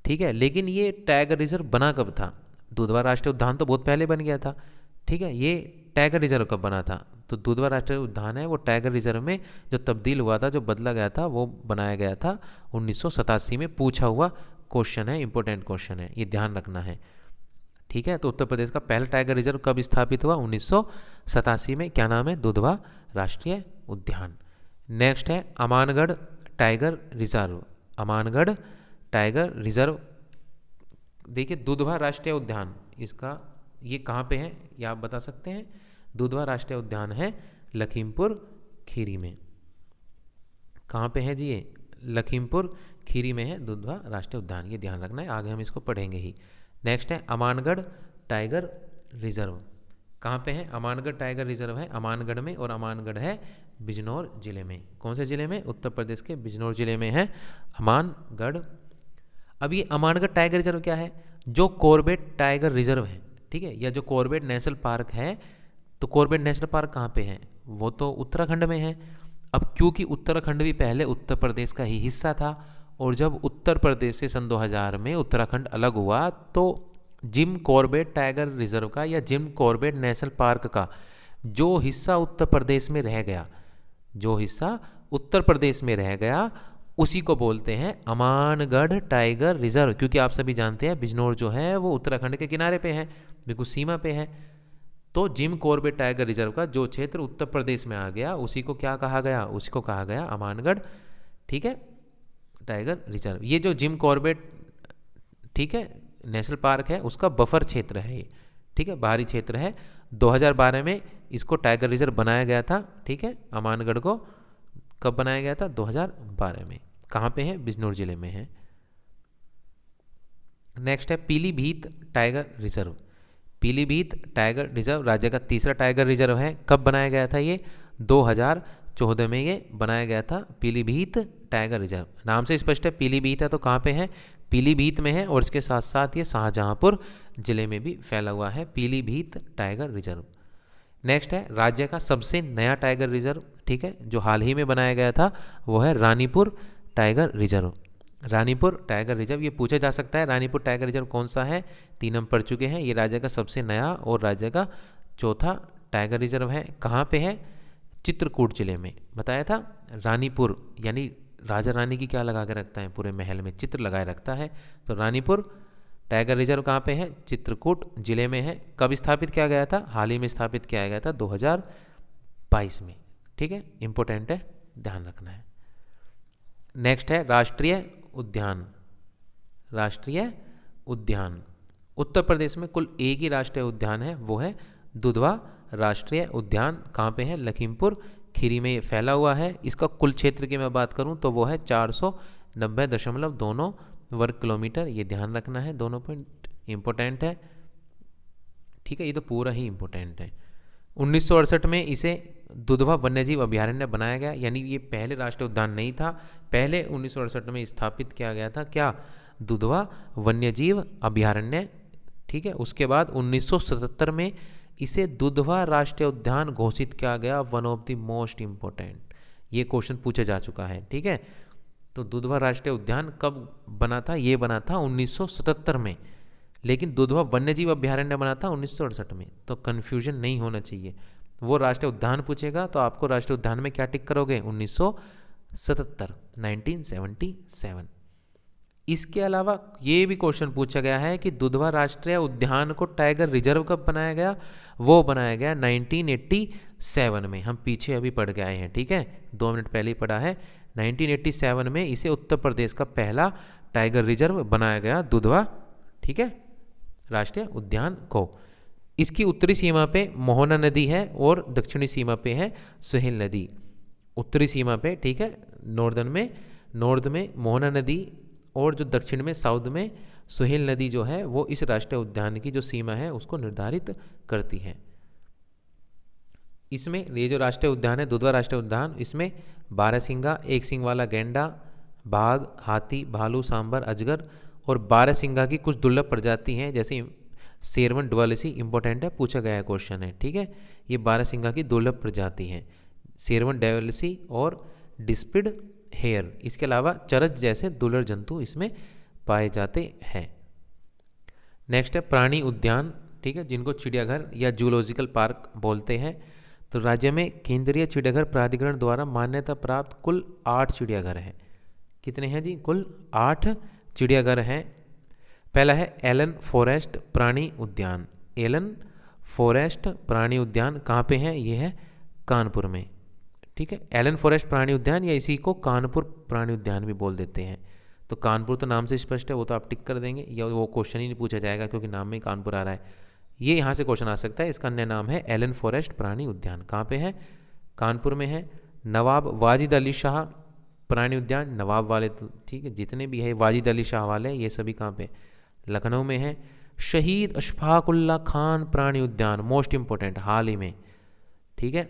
ठीक है। लेकिन ये टाइगर रिजर्व बना कब था? दुधवा राष्ट्रीय उद्यान तो बहुत पहले बन गया था, ठीक है। ये टाइगर रिजर्व कब बना था? तो दुधवा राष्ट्रीय उद्यान है वो टाइगर रिजर्व में जो तब्दील हुआ था, जो बदला गया था, वो बनाया गया था 1987 में। पूछा हुआ क्वेश्चन है, इंपॉर्टेंट क्वेश्चन है, ये ध्यान रखना है, ठीक है। तो उत्तर प्रदेश का पहला टाइगर रिजर्व कब स्थापित हुआ? 1987 में। क्या नाम है? दुधवा राष्ट्रीय उद्यान। नेक्स्ट है Amangarh tiger reserve. Amangarh tiger reserve, देखिए दुधवा राष्ट्रीय उद्यान, इसका ये कहाँ पे है ये आप बता सकते हैं? दुधवा राष्ट्रीय उद्यान है लखीमपुर खीरी में। कहाँ पे है जी? ये लखीमपुर खीरी में है दुधवा राष्ट्रीय उद्यान, ये ध्यान रखना है, आगे हम इसको पढ़ेंगे ही। नेक्स्ट है अमानगढ़ टाइगर रिजर्व। कहाँ पे है? अमानगढ़ टाइगर रिजर्व है अमानगढ़ में, और अमानगढ़ है बिजनौर जिले में। कौन से जिले में? उत्तर प्रदेश के बिजनौर जिले में है अमानगढ़। अब ये अमानगढ़ टाइगर रिजर्व क्या है? जो कॉर्बेट टाइगर रिजर्व है, ठीक है, या जो कॉर्बेट नेशनल पार्क है। तो कॉर्बेट नेशनल पार्क कहाँ पे है? वो तो उत्तराखंड में है। अब क्योंकि उत्तराखंड भी पहले उत्तर प्रदेश का ही हिस्सा था, और जब उत्तर प्रदेश से सन 2000 में उत्तराखंड अलग हुआ, तो जिम कॉर्बेट टाइगर रिजर्व का या जिम कॉर्बेट नेशनल पार्क का जो हिस्सा उत्तर प्रदेश में रह गया, जो हिस्सा उत्तर प्रदेश में रह गया, उसी को बोलते हैं अमानगढ़ टाइगर रिजर्व। क्योंकि आप सभी जानते हैं बिजनौर जो है वो उत्तराखंड के किनारे पे है, बिल्कुल सीमा पे है। तो जिम कॉर्बेट टाइगर रिजर्व का जो क्षेत्र उत्तर प्रदेश में आ गया, उसी को क्या कहा गया? उसी को कहा गया अमानगढ़, ठीक है, टाइगर रिजर्व। ये जो जिम कॉर्बेट, ठीक है, नेशनल पार्क है, उसका बफर क्षेत्र है ये, ठीक है, बाहरी क्षेत्र है। 2012 में इसको टाइगर रिजर्व बनाया गया था, ठीक है। अमानगढ़ को कब बनाया गया था? 2012 में। कहाँ पे है? बिजनौर जिले में है। नेक्स्ट है Pilibhit tiger reserve. Pilibhit tiger reserve राज्य का तीसरा टाइगर रिजर्व है। कब बनाया गया था ये? 2014 में ये बनाया गया था पीलीभीत टाइगर रिजर्व। नाम से स्पष्ट है पीलीभीत है, तो कहाँ पे है? पीलीभीत में है, और इसके साथ साथ ये शाहजहांपुर जिले में भी फैला हुआ है पीलीभीत टाइगर रिजर्व। नेक्स्ट है राज्य का सबसे नया टाइगर रिजर्व, ठीक है, जो हाल ही में बनाया गया था, वो है Ranipur tiger reserve. Ranipur tiger reserve, ये पूछा जा सकता है रानीपुर टाइगर रिजर्व कौन सा है? 3 हम पढ़ चुके हैं। ये राज्य का सबसे नया और राज्य का चौथा टाइगर रिजर्व है। कहाँ पे है? चित्रकूट जिले में। बताया था रानीपुर, यानी राजा रानी की क्या लगा के रखता है पूरे महल में? चित्र लगाए रखता है। तो रानीपुर टाइगर रिजर्व कहाँ पे है? चित्रकूट जिले में है। कब स्थापित किया गया था? हाल ही में स्थापित किया गया था 2022 में, ठीक है, इंपॉर्टेंट है, ध्यान रखना है। नेक्स्ट है राष्ट्रीय उद्यान। राष्ट्रीय उद्यान, उत्तर प्रदेश में कुल एक ही राष्ट्रीय उद्यान है, वो है दुधवा राष्ट्रीय उद्यान। कहाँ पे है? लखीमपुर खीरी में ये फैला हुआ है। इसका कुल क्षेत्र की मैं बात करूँ तो वो है 490.2 वर्ग किलोमीटर। ये ध्यान रखना है, दोनों पॉइंट इंपॉर्टेंट है, ठीक है, ये तो पूरा ही इंपॉर्टेंट है। 1968 में इसे दुधवा वन्यजीव अभयारण्य बनाया गया, यानी ये पहले राष्ट्रीय उद्यान नहीं था, पहले 1968 में स्थापित किया गया था क्या? दुधवा वन्यजीव अभयारण्य ठीक है। उसके बाद 1977 में इसे दुधवा राष्ट्रीय उद्यान घोषित किया गया, one of the most important. ये क्वेश्चन पूछा जा चुका है, ठीक है। तो दुधवा राष्ट्रीय उद्यान कब बना था? ये बना था 1977 में, लेकिन दुधवा वन्यजीव अभ्यारण्य बना था 1968 में। तो कन्फ्यूजन नहीं होना चाहिए। वो राष्ट्रीय उद्यान पूछेगा तो आपको राष्ट्रीय उद्यान में क्या टिक करोगे? 1977, 1977। इसके अलावा ये भी क्वेश्चन पूछा गया है कि दुधवा राष्ट्रीय उद्यान को टाइगर रिजर्व कब बनाया गया? वो बनाया गया 1987 में। हम पीछे अभी पढ़ के आए हैं, ठीक है, 2 मिनट पहले ही पढ़ा है। 1987 में इसे उत्तर प्रदेश का पहला टाइगर रिजर्व बनाया गया, दुधवा, ठीक है, राष्ट्रीय उद्यान को। इसकी उत्तरी सीमा पे मोहना नदी है और दक्षिणी सीमा पे है सुहेल नदी। उत्तरी सीमा पे, ठीक है, नॉर्थ में मोहना नदी और जो दक्षिण में, साउथ में सुहेल नदी जो है वो इस राष्ट्रीय उद्यान की जो सीमा है उसको निर्धारित करती है। इसमें ये जो राष्ट्रीय उद्यान है, दुधवा राष्ट्रीय उद्यान, इसमें बारहसिंगा, एक सींग वाला गैंडा, बाघ, हाथी, भालू, सांबर, अजगर और बारहसिंगा की कुछ दुर्लभ प्रजाति हैं, जैसे शेरवन डुआलिसी, इंपॉर्टेंट है, पूछा गया क्वेश्चन है, ठीक है। ये बारहसिंगा की दुर्लभ प्रजाति है, शेरवन डुआलिसी और डिस्पिड हेयर। इसके अलावा चरस जैसे दुर्लभ जंतु इसमें पाए जाते हैं। नेक्स्ट है प्राणी उद्यान, ठीक है, जिनको चिड़ियाघर या जूलॉजिकल पार्क बोलते हैं। तो राज्य में केंद्रीय चिड़ियाघर प्राधिकरण द्वारा मान्यता प्राप्त कुल 8 चिड़ियाघर हैं। कितने हैं जी? कुल 8 चिड़ियाघर हैं। पहला है एलन फॉरेस्ट प्राणी उद्यान। एलन फॉरेस्ट प्राणी उद्यान कहाँ पे है? ये है कानपुर में, ठीक है। एलन फॉरेस्ट प्राणी उद्यान या इसी को कानपुर प्राणी उद्यान भी बोल देते हैं। तो कानपुर तो नाम से स्पष्ट है, वो तो आप टिक कर देंगे, या वो क्वेश्चन ही नहीं पूछा जाएगा क्योंकि नाम में ही कानपुर आ रहा है। ये यहाँ से क्वेश्चन आ सकता है। इसका अन्य नाम है एलन फॉरेस्ट प्राणी उद्यान। कहाँ पे है? कानपुर में है। नवाब वाजिद अली शाह प्राणी उद्यान, नवाब वाले तो ठीक है, जितने भी है वाजिद अली शाह वाले, ये सभी कहाँ पे? लखनऊ में है। शहीद अशफाक उल्लाह खान प्राणी उद्यान, मोस्ट इंपॉर्टेंट, हाल ही में, ठीक है,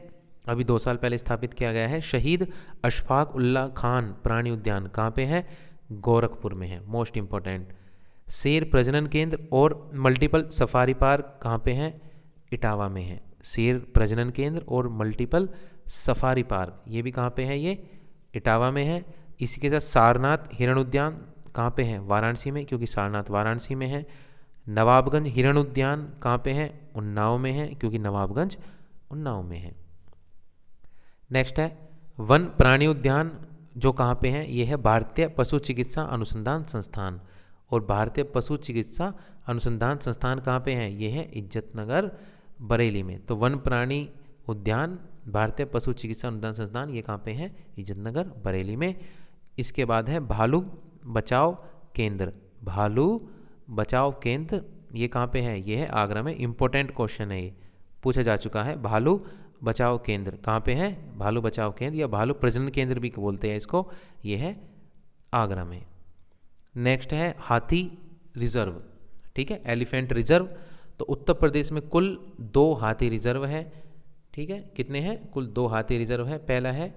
अभी 2 साल पहले स्थापित किया गया है। शहीद अशफाक उल्लाह खान प्राणी उद्यान कहाँ पे है? गोरखपुर में है, मोस्ट इंपॉर्टेंट। शेर प्रजनन केंद्र और मल्टीपल सफारी पार्क कहाँ पे हैं? इटावा में है। शेर प्रजनन केंद्र और मल्टीपल सफारी पार्क ये भी कहाँ पे है? ये इटावा में है। इसी के साथ सारनाथ हिरण उद्यान कहाँ पे है? वाराणसी में, क्योंकि सारनाथ वाराणसी में है। नवाबगंज हिरण उद्यान कहाँ पे है? उन्नाव में है, क्योंकि नवाबगंज उन्नाव में है। नेक्स्ट है वन प्राणी उद्यान, जो कहाँ पे है? ये है भारतीय पशु चिकित्सा अनुसंधान संस्थान। और भारतीय पशु चिकित्सा अनुसंधान संस्थान कहाँ पे है? ये है इज्जतनगर बरेली में। तो वन प्राणी उद्यान भारतीय पशु चिकित्सा अनुसंधान संस्थान ये कहाँ पे है? इज्जतनगर बरेली में। इसके बाद है भालू बचाव केंद्र। भालू बचाव केंद्र ये कहाँ पे है? ये है आगरा में। इंपॉर्टेंट क्वेश्चन है, ये पूछा जा चुका है। भालू बचाव केंद्र कहाँ पे है? भालू बचाव केंद्र या भालू प्रजनन केंद्र भी बोलते हैं इसको, ये है आगरा में। नेक्स्ट है हाथी रिजर्व, ठीक है, एलिफेंट रिजर्व। तो उत्तर प्रदेश में कुल 2 हाथी रिजर्व है, ठीक है। कितने हैं? कुल 2 हाथी रिजर्व है। पहला है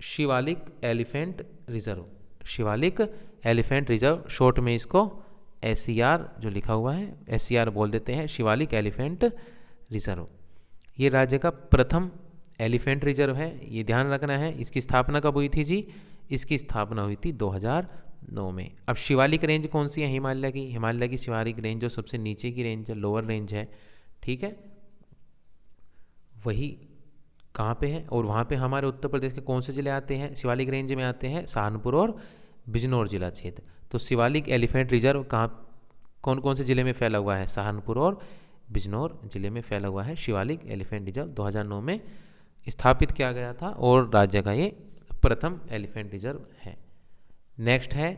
Shivalik elephant reserve. Shivalik elephant reserve, short में इसको SCR जो लिखा हुआ है SCR बोल देते हैं, शिवालिक एलिफेंट रिजर्व। ये राज्य का प्रथम एलिफेंट रिजर्व है, ये ध्यान रखना है। इसकी स्थापना कब हुई थी जी? इसकी स्थापना हुई थी 2009 में। अब शिवालिक रेंज कौन सी है? हिमालय की। हिमालय की शिवालिक रेंज जो सबसे नीचे की रेंज है, लोअर रेंज है, ठीक है, वही कहाँ पे है? और वहाँ पे हमारे उत्तर प्रदेश के कौन से ज़िले आते हैं? शिवालिक रेंज में आते हैं सहारनपुर और बिजनौर जिला क्षेत्र। तो शिवालिक एलिफेंट रिजर्व कहाँ, कौन कौन से ज़िले में फैला हुआ है? सहारनपुर और बिजनौर जिले में फैला हुआ है शिवालिक एलिफेंट रिजर्व। 2009 में स्थापित किया गया था और राज्य का ये प्रथम एलिफेंट रिजर्व है। नेक्स्ट है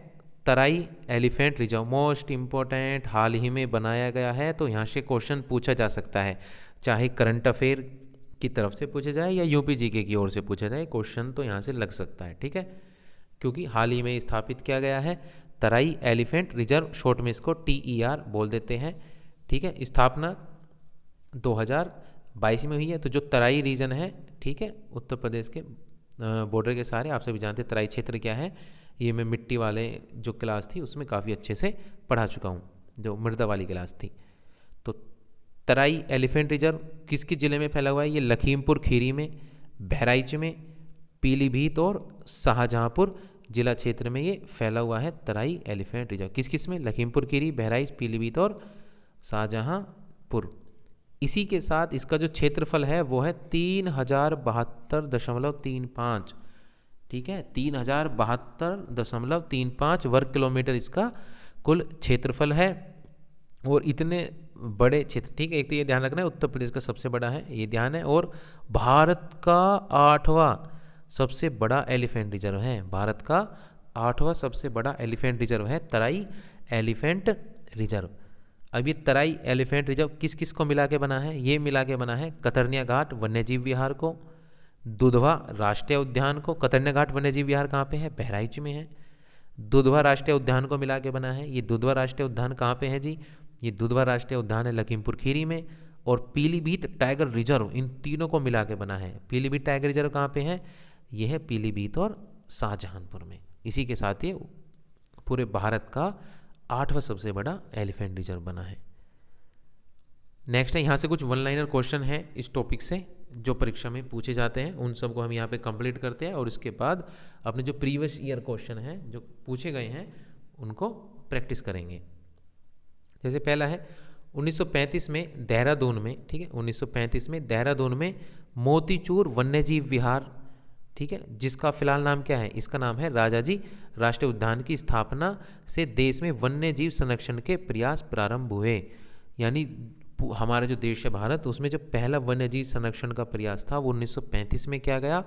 तराई एलिफेंट रिजर्व, मोस्ट इम्पोर्टेंट, हाल ही में बनाया गया है। तो यहाँ से क्वेश्चन पूछा जा सकता है, चाहे करंट अफेयर की तरफ से पूछा जाए या UPGK की ओर से पूछा जाए, क्वेश्चन तो यहाँ से लग सकता है, ठीक है, क्योंकि हाल ही में स्थापित किया गया है तराई एलिफेंट रिजर्व, शॉर्ट में इसको TER बोल देते हैं, ठीक है। स्थापना 2022 में हुई है। तो जो तराई रीजन है, ठीक है, उत्तर प्रदेश के बॉर्डर के सारे, आप सभी जानते हैं तराई क्षेत्र क्या है। ये मैं मिट्टी वाले जो क्लास थी उसमें काफ़ी अच्छे से पढ़ा चुका हूँ, जो मृदा वाली क्लास थी, तराई एलिफेंट रिजर्व किस किस जिले में फैला हुआ है? ये लखीमपुर खीरी में, बहराइच में, पीलीभीत और शाहजहांपुर जिला क्षेत्र में ये फैला हुआ है तराई एलिफेंट रिजर्व। किस किस में? लखीमपुर खीरी, बहराइच, पीलीभीत और शाहजहांपुर। इसी के साथ इसका जो क्षेत्रफल है वो है 3072.35, ठीक है, 3072.35 वर्ग किलोमीटर इसका कुल क्षेत्रफल है। और इतने बड़े क्षेत्र, ठीक है, एक तो ये ध्यान रखना है उत्तर प्रदेश का सबसे बड़ा है, ये ध्यान है, और भारत का 8वां सबसे बड़ा एलिफेंट रिजर्व है। भारत का 8वां सबसे बड़ा एलिफेंट रिजर्व है तराई एलिफेंट रिजर्व। अब ये तराई एलिफेंट रिजर्व किस किस को मिला के बना है? ये मिला के बना है कतरनिया घाट वन्यजीव विहार को, दुधवा राष्ट्रीय उद्यान को। कतरनिया घाट वन्यजीव विहार कहाँ पे है? बहराइच में है। दुधवा राष्ट्रीय उद्यान को मिला के बना है। ये दुधवा राष्ट्रीय उद्यान कहाँ पे है जी? ये दुधवा राष्ट्रीय उद्यान है लखीमपुर खीरी में। और पीलीभीत टाइगर रिजर्व, इन तीनों को मिला के बना है। पीलीभीत टाइगर रिजर्व कहाँ पे है? यह है पीलीभीत और शाहजहांपुर में। इसी के साथ ये पूरे भारत का 8वां सबसे बड़ा एलिफेंट रिजर्व बना है। नेक्स्ट है, यहाँ से कुछ वन लाइनर क्वेश्चन है इस टॉपिक से जो परीक्षा में पूछे जाते हैं, उन सब को हम यहाँ पे कंप्लीट करते हैं और उसके बाद अपने जो प्रीवियस ईयर क्वेश्चन हैं जो पूछे गए हैं उनको प्रैक्टिस करेंगे। जैसे पहला है 1935 में देहरादून में, ठीक है, 1935 में देहरादून में मोतीचूर वन्यजीव विहार, ठीक है, जिसका फिलहाल नाम क्या है? इसका नाम है राजाजी राष्ट्रीय उद्यान की स्थापना से देश में वन्य जीव संरक्षण के प्रयास प्रारंभ हुए। यानी हमारा जो देश है भारत, उसमें जो पहला वन्य जीव संरक्षण का प्रयास था वो 1935 में किया गया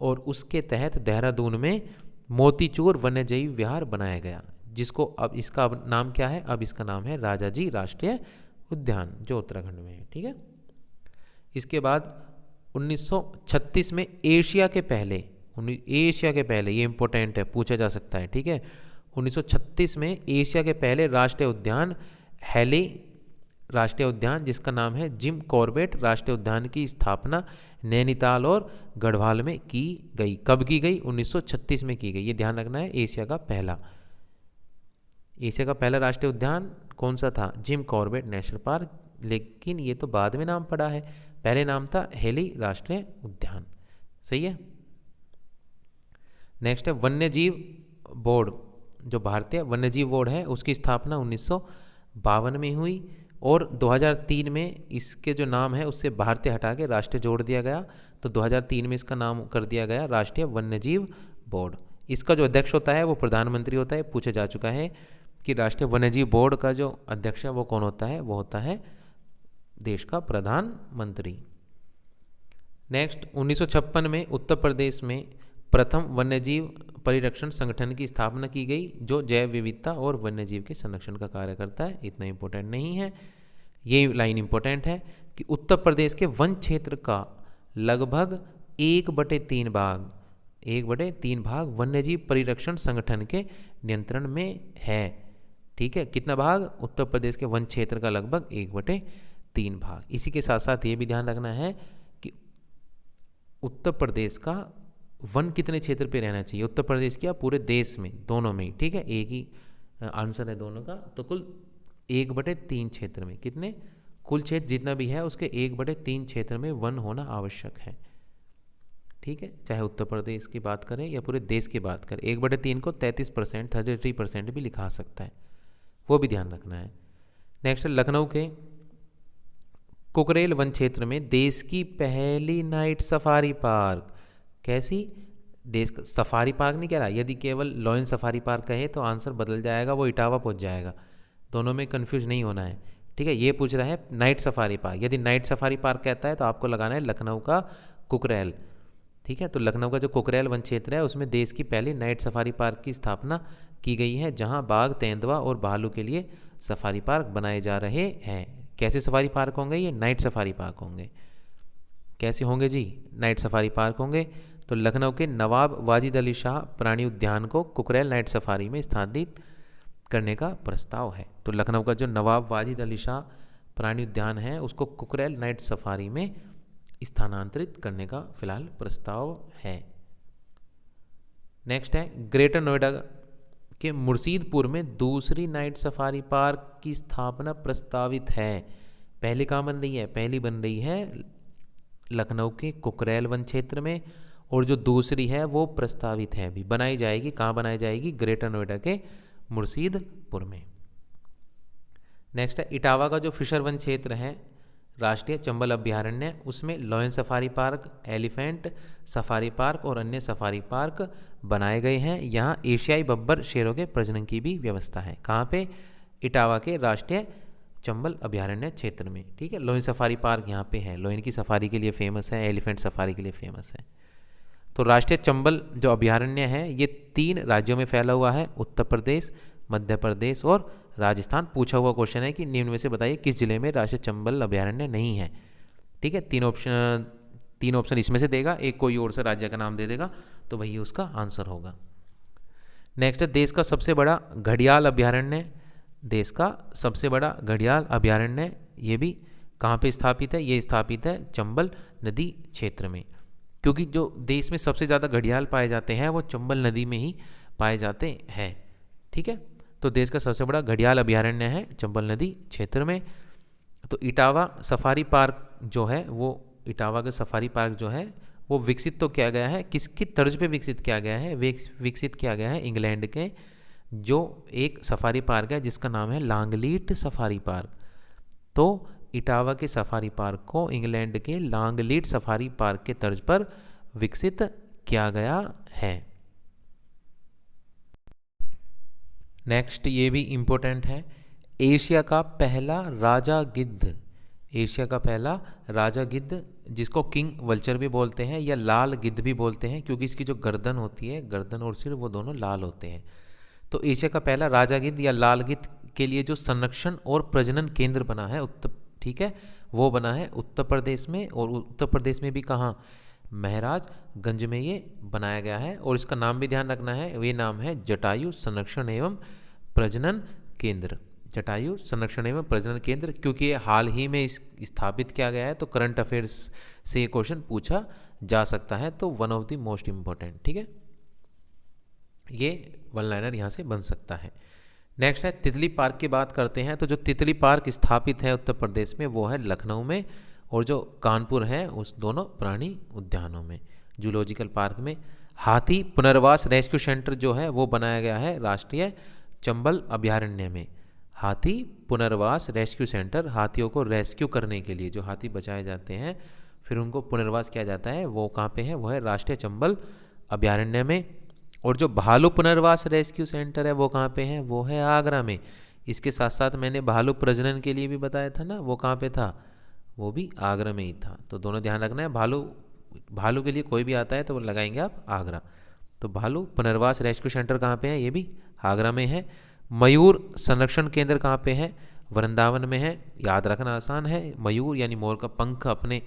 और उसके तहत देहरादून में मोतीचूर वन्यजीव विहार बनाया गया, जिसको अब इसका नाम क्या है? अब इसका नाम है राजाजी राष्ट्रीय उद्यान, जो उत्तराखंड में है, ठीक है। इसके बाद 1936 में एशिया के पहले, ये इंपॉर्टेंट है, पूछा जा सकता है, ठीक है, 1936 में एशिया के पहले राष्ट्रीय उद्यान हैली राष्ट्रीय उद्यान, जिसका नाम है जिम कॉर्बेट राष्ट्रीय उद्यान की स्थापना नैनीताल और गढ़वाल में की गई। कब की गई? 1936 में की गई। ये ध्यान रखना है, एशिया का पहला राष्ट्रीय उद्यान कौन सा था? Jim Corbett national park. लेकिन ये तो बाद में नाम पड़ा है, पहले नाम था हेली राष्ट्रीय उद्यान। सही है। नेक्स्ट है वन्यजीव बोर्ड, जो भारतीय वन्यजीव बोर्ड है उसकी स्थापना 1952 में हुई और 2003 में इसके जो नाम है उससे भारतीय हटा के राष्ट्रीय जोड़ दिया गया, तो 2003 में इसका नाम कर दिया गया राष्ट्रीय वन्यजीव बोर्ड। इसका जो अध्यक्ष होता है वो प्रधानमंत्री होता है। पूछा जा चुका है कि राष्ट्रीय वन्यजीव बोर्ड का जो अध्यक्ष है वो कौन होता है? वो होता है देश का प्रधानमंत्री। नेक्स्ट 1956 में उत्तर प्रदेश में प्रथम वन्यजीव परिरक्षण संगठन की स्थापना की गई, जो जैव विविधता और वन्यजीव के संरक्षण का कार्य करता है। इतना इंपॉर्टेंट नहीं है, ये लाइन इंपॉर्टेंट है कि उत्तर प्रदेश के वन क्षेत्र का लगभग 1/3 भाग वन्यजीव परिरक्षण संगठन के नियंत्रण में है। ठीक है, कितना भाग? उत्तर प्रदेश के वन क्षेत्र का लगभग 1/3 भाग। इसी के साथ साथ ये भी ध्यान रखना है कि उत्तर प्रदेश का वन कितने क्षेत्र पे रहना चाहिए? उत्तर प्रदेश क्या पूरे देश में, दोनों में ही, ठीक है, एक ही आंसर है दोनों का। तो कुल 1/3 क्षेत्र में, कितने? कुल क्षेत्र जितना भी है उसके 1/3 क्षेत्र में वन होना आवश्यक है। ठीक है, चाहे उत्तर प्रदेश की बात करें या पूरे देश की बात करें, 1/3 को 33%, 33% भी लिखा सकता है, वो भी ध्यान रखना है। नेक्स्ट लखनऊ के कुकरेल वन क्षेत्र में देश की पहली नाइट सफारी पार्क। कैसी? देश का सफारी पार्क नहीं कह रहा, यदि केवल लॉयन सफारी पार्क कहे तो आंसर बदल जाएगा, वो इटावा पहुंच जाएगा। दोनों में कंफ्यूज नहीं होना है, ठीक है। ये पूछ रहा है नाइट सफारी पार्क, यदि नाइट सफारी पार्क कहता है तो आपको लगाना है लखनऊ का कुकरेल। ठीक है, तो लखनऊ का जो कुकरेल वन क्षेत्र है उसमें देश की पहली नाइट सफारी पार्क की स्थापना की गई है, जहां बाघ, तेंदुआ और भालू के लिए सफारी पार्क बनाए जा रहे हैं। कैसे सफारी पार्क होंगे? ये नाइट सफारी पार्क होंगे। कैसे होंगे जी? नाइट सफारी पार्क होंगे। तो लखनऊ के नवाब वाजिद अली शाह प्राणी उद्यान को कुकरेल नाइट सफारी में स्थानांतरित करने का प्रस्ताव है। तो लखनऊ का जो नवाब वाजिद अली शाह प्राणी उद्यान है उसको कुकरेल नाइट सफारी में स्थानांतरित करने का फिलहाल प्रस्ताव है। नेक्स्ट है ग्रेटर नोएडा के मुर्शीदपुर में दूसरी नाइट सफारी पार्क की स्थापना प्रस्तावित है। पहली कहाँ बन रही है? पहली बन रही है लखनऊ के कुकरेल वन क्षेत्र में, और जो दूसरी है वो प्रस्तावित है, अभी बनाई जाएगी। कहाँ बनाई जाएगी? ग्रेटर नोएडा के मुर्शीदपुर में। नेक्स्ट है इटावा का जो फिशर वन क्षेत्र है राष्ट्रीय चंबल अभ्यारण्य, उसमें lion safari park, elephant safari park और अन्य सफारी पार्क बनाए गए हैं। यहाँ एशियाई बब्बर शेरों के प्रजनन की भी व्यवस्था है। कहाँ पे? इटावा के राष्ट्रीय चंबल अभ्यारण्य क्षेत्र में। ठीक है, लोइन सफारी पार्क यहाँ पे है, लोइन की सफारी के लिए फेमस है, एलिफेंट सफारी के लिए फेमस है। तो राष्ट्रीय चंबल जो अभ्यारण्य है ये 3 राज्यों में फैला हुआ है, उत्तर प्रदेश, मध्य प्रदेश और राजस्थान। पूछा हुआ क्वेश्चन है कि निम्न में से बताइए किस जिले में राष्ट्रीय चंबल अभ्यारण्य नहीं है। ठीक है, 3 ऑप्शन इसमें से देगा, एक कोई और से राज्य का नाम दे देगा, तो वही उसका आंसर होगा। नेक्स्ट है देश का सबसे बड़ा घड़ियाल अभ्यारण्य। देश का सबसे बड़ा घड़ियाल अभ्यारण्य ये भी कहाँ पे स्थापित है? ये स्थापित है चंबल नदी क्षेत्र में, क्योंकि जो देश में सबसे ज़्यादा घड़ियाल पाए जाते हैं वो चंबल नदी में ही पाए जाते हैं। ठीक है, तो देश का सबसे बड़ा घड़ियाल अभ्यारण्य है चंबल नदी क्षेत्र में। तो इटावा सफारी पार्क जो है वो, इटावा का सफारी पार्क जो है वो विकसित तो किया गया है, किसकी तर्ज पे विकसित किया गया है? विकसित किया गया है इंग्लैंड के जो एक सफारी पार्क है जिसका नाम है लॉन्गलीट सफारी पार्क। तो इटावा के सफारी पार्क को इंग्लैंड के लॉन्गलीट सफारी पार्क के तर्ज पर विकसित किया गया है। नेक्स्ट ये भी इम्पोर्टेंट है, एशिया का पहला राजा गिद्ध। एशिया का पहला राजा गिद्ध, जिसको किंग वल्चर भी बोलते हैं या लाल गिद्ध भी बोलते हैं, क्योंकि इसकी जो गर्दन होती है, गर्दन और सिर वो दोनों लाल होते हैं। तो एशिया का पहला राजा गिद्ध या लाल गिद्ध के लिए जो संरक्षण और प्रजनन केंद्र बना है ठीक है, वो बना है उत्तर प्रदेश में। और उत्तर प्रदेश में भी कहाँ? महराजगंज में ये बनाया गया है। और इसका नाम भी ध्यान रखना है, ये नाम है जटायु संरक्षण एवं प्रजनन केंद्र। जटायु संरक्षण एवं प्रजनन केंद्र, क्योंकि ये हाल ही में स्थापित किया गया है, तो करंट अफेयर्स से ये क्वेश्चन पूछा जा सकता है, तो one of the most important. ठीक है, ये वन लाइनर यहाँ से बन सकता है। नेक्स्ट है तितली पार्क की बात करते हैं। तो जो तितली पार्क स्थापित है उत्तर प्रदेश में वो है लखनऊ में, और जो कानपुर है उस दोनों प्राणी उद्यानों में। जूलॉजिकल पार्क में हाथी पुनर्वास रेस्क्यू सेंटर जो है वो बनाया गया है राष्ट्रीय चंबल अभ्यारण्य में। हाथी पुनर्वास रेस्क्यू सेंटर, हाथियों को रेस्क्यू करने के लिए, जो हाथी बचाए जाते हैं फिर उनको पुनर्वास किया जाता है, वो कहाँ पे है? वो है राष्ट्रीय चंबल अभ्यारण्य में। और जो भालू पुनर्वास रेस्क्यू सेंटर है वो कहाँ पे है? वो है आगरा में। इसके साथ साथ मैंने भालू प्रजनन के लिए भी बताया था ना, वो कहाँ पे था? वो भी आगरा में ही था। तो दोनों ध्यान रखना है, भालू के लिए कोई भी आता है तो वो लगाएंगे आप आगरा। तो भालू पुनर्वास रेस्क्यू सेंटर कहाँ पे है? ये भी आगरा में है। मयूर संरक्षण केंद्र कहाँ पे है? वृंदावन में है। याद रखना आसान है, मयूर यानी मोर का पंख अपने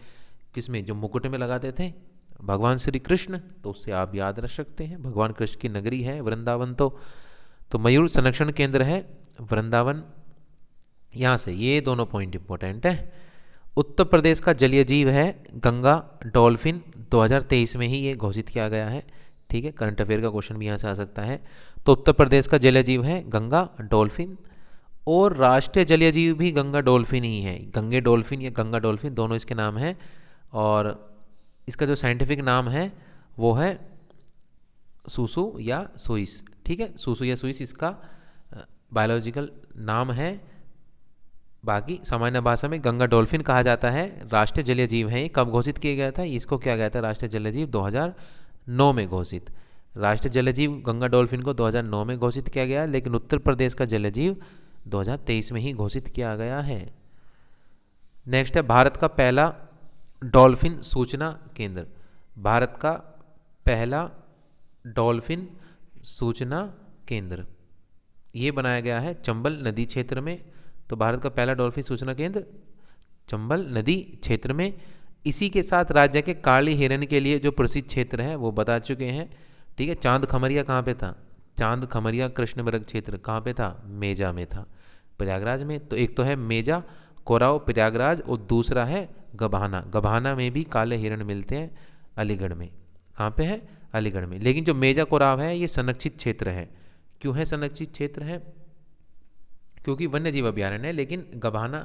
किसमें, जो मुकुट में लगाते थे भगवान श्री कृष्ण, तो उससे आप याद रख सकते हैं, भगवान कृष्ण की नगरी है वृंदावन। तो मयूर संरक्षण केंद्र है वृंदावन। यहाँ से ये दोनों पॉइंट इंपॉर्टेंट है। उत्तर प्रदेश का जलीय जीव है गंगा डॉल्फिन, 2023 में ही ये घोषित किया गया है। ठीक है, करंट अफेयर का क्वेश्चन भी यहाँ से आ सकता है। तो उत्तर प्रदेश का जलीय जीव है गंगा डॉल्फिन, और राष्ट्रीय जलीय जीव भी गंगा डॉल्फिन ही है। गंगे डॉल्फिन या गंगा डॉल्फिन दोनों इसके नाम हैं, और इसका जो साइंटिफिक नाम है वो है सूसू या सुइस। ठीक है, सूसू या सुइस इसका बायोलॉजिकल नाम है। बाकी सामान्य भाषा में गंगा डॉल्फिन कहा जाता है। राष्ट्रीय जलीय जीव है। ये कब घोषित किया गया था? इसको किया गया था राष्ट्रीय जलीय जीव 2009 में घोषित। राष्ट्रीय जलीय जीव गंगा डॉल्फिन को 2009 में घोषित किया गया, लेकिन उत्तर प्रदेश का जलीय जीव 2023 में ही घोषित किया गया है। नेक्स्ट है भारत का पहला डॉल्फिन सूचना केंद्र। भारत का पहला डॉल्फिन सूचना केंद्र ये बनाया गया है चंबल नदी क्षेत्र में। तो भारत का पहला डॉल्फिन सूचना केंद्र चंबल नदी क्षेत्र में। इसी के साथ राज्य के काली हिरन के लिए जो प्रसिद्ध क्षेत्र है वो बता चुके हैं। ठीक है, चांद खमरिया कहाँ पे था? चांद खमरिया कृष्णमृग क्षेत्र कहाँ पे था? मेजा में था, प्रयागराज में। तो एक तो है मेजा कोराव प्रयागराज, और दूसरा है गभाना। गभाना में भी काले हिरण मिलते हैं, अलीगढ़ में। कहाँ पे है? अलीगढ़ में। लेकिन जो मेजा कोराव है ये संरक्षित क्षेत्र है। क्यों है संरक्षित क्षेत्र है? क्योंकि वन्य जीव अभ्यारण्य है। लेकिन गभाना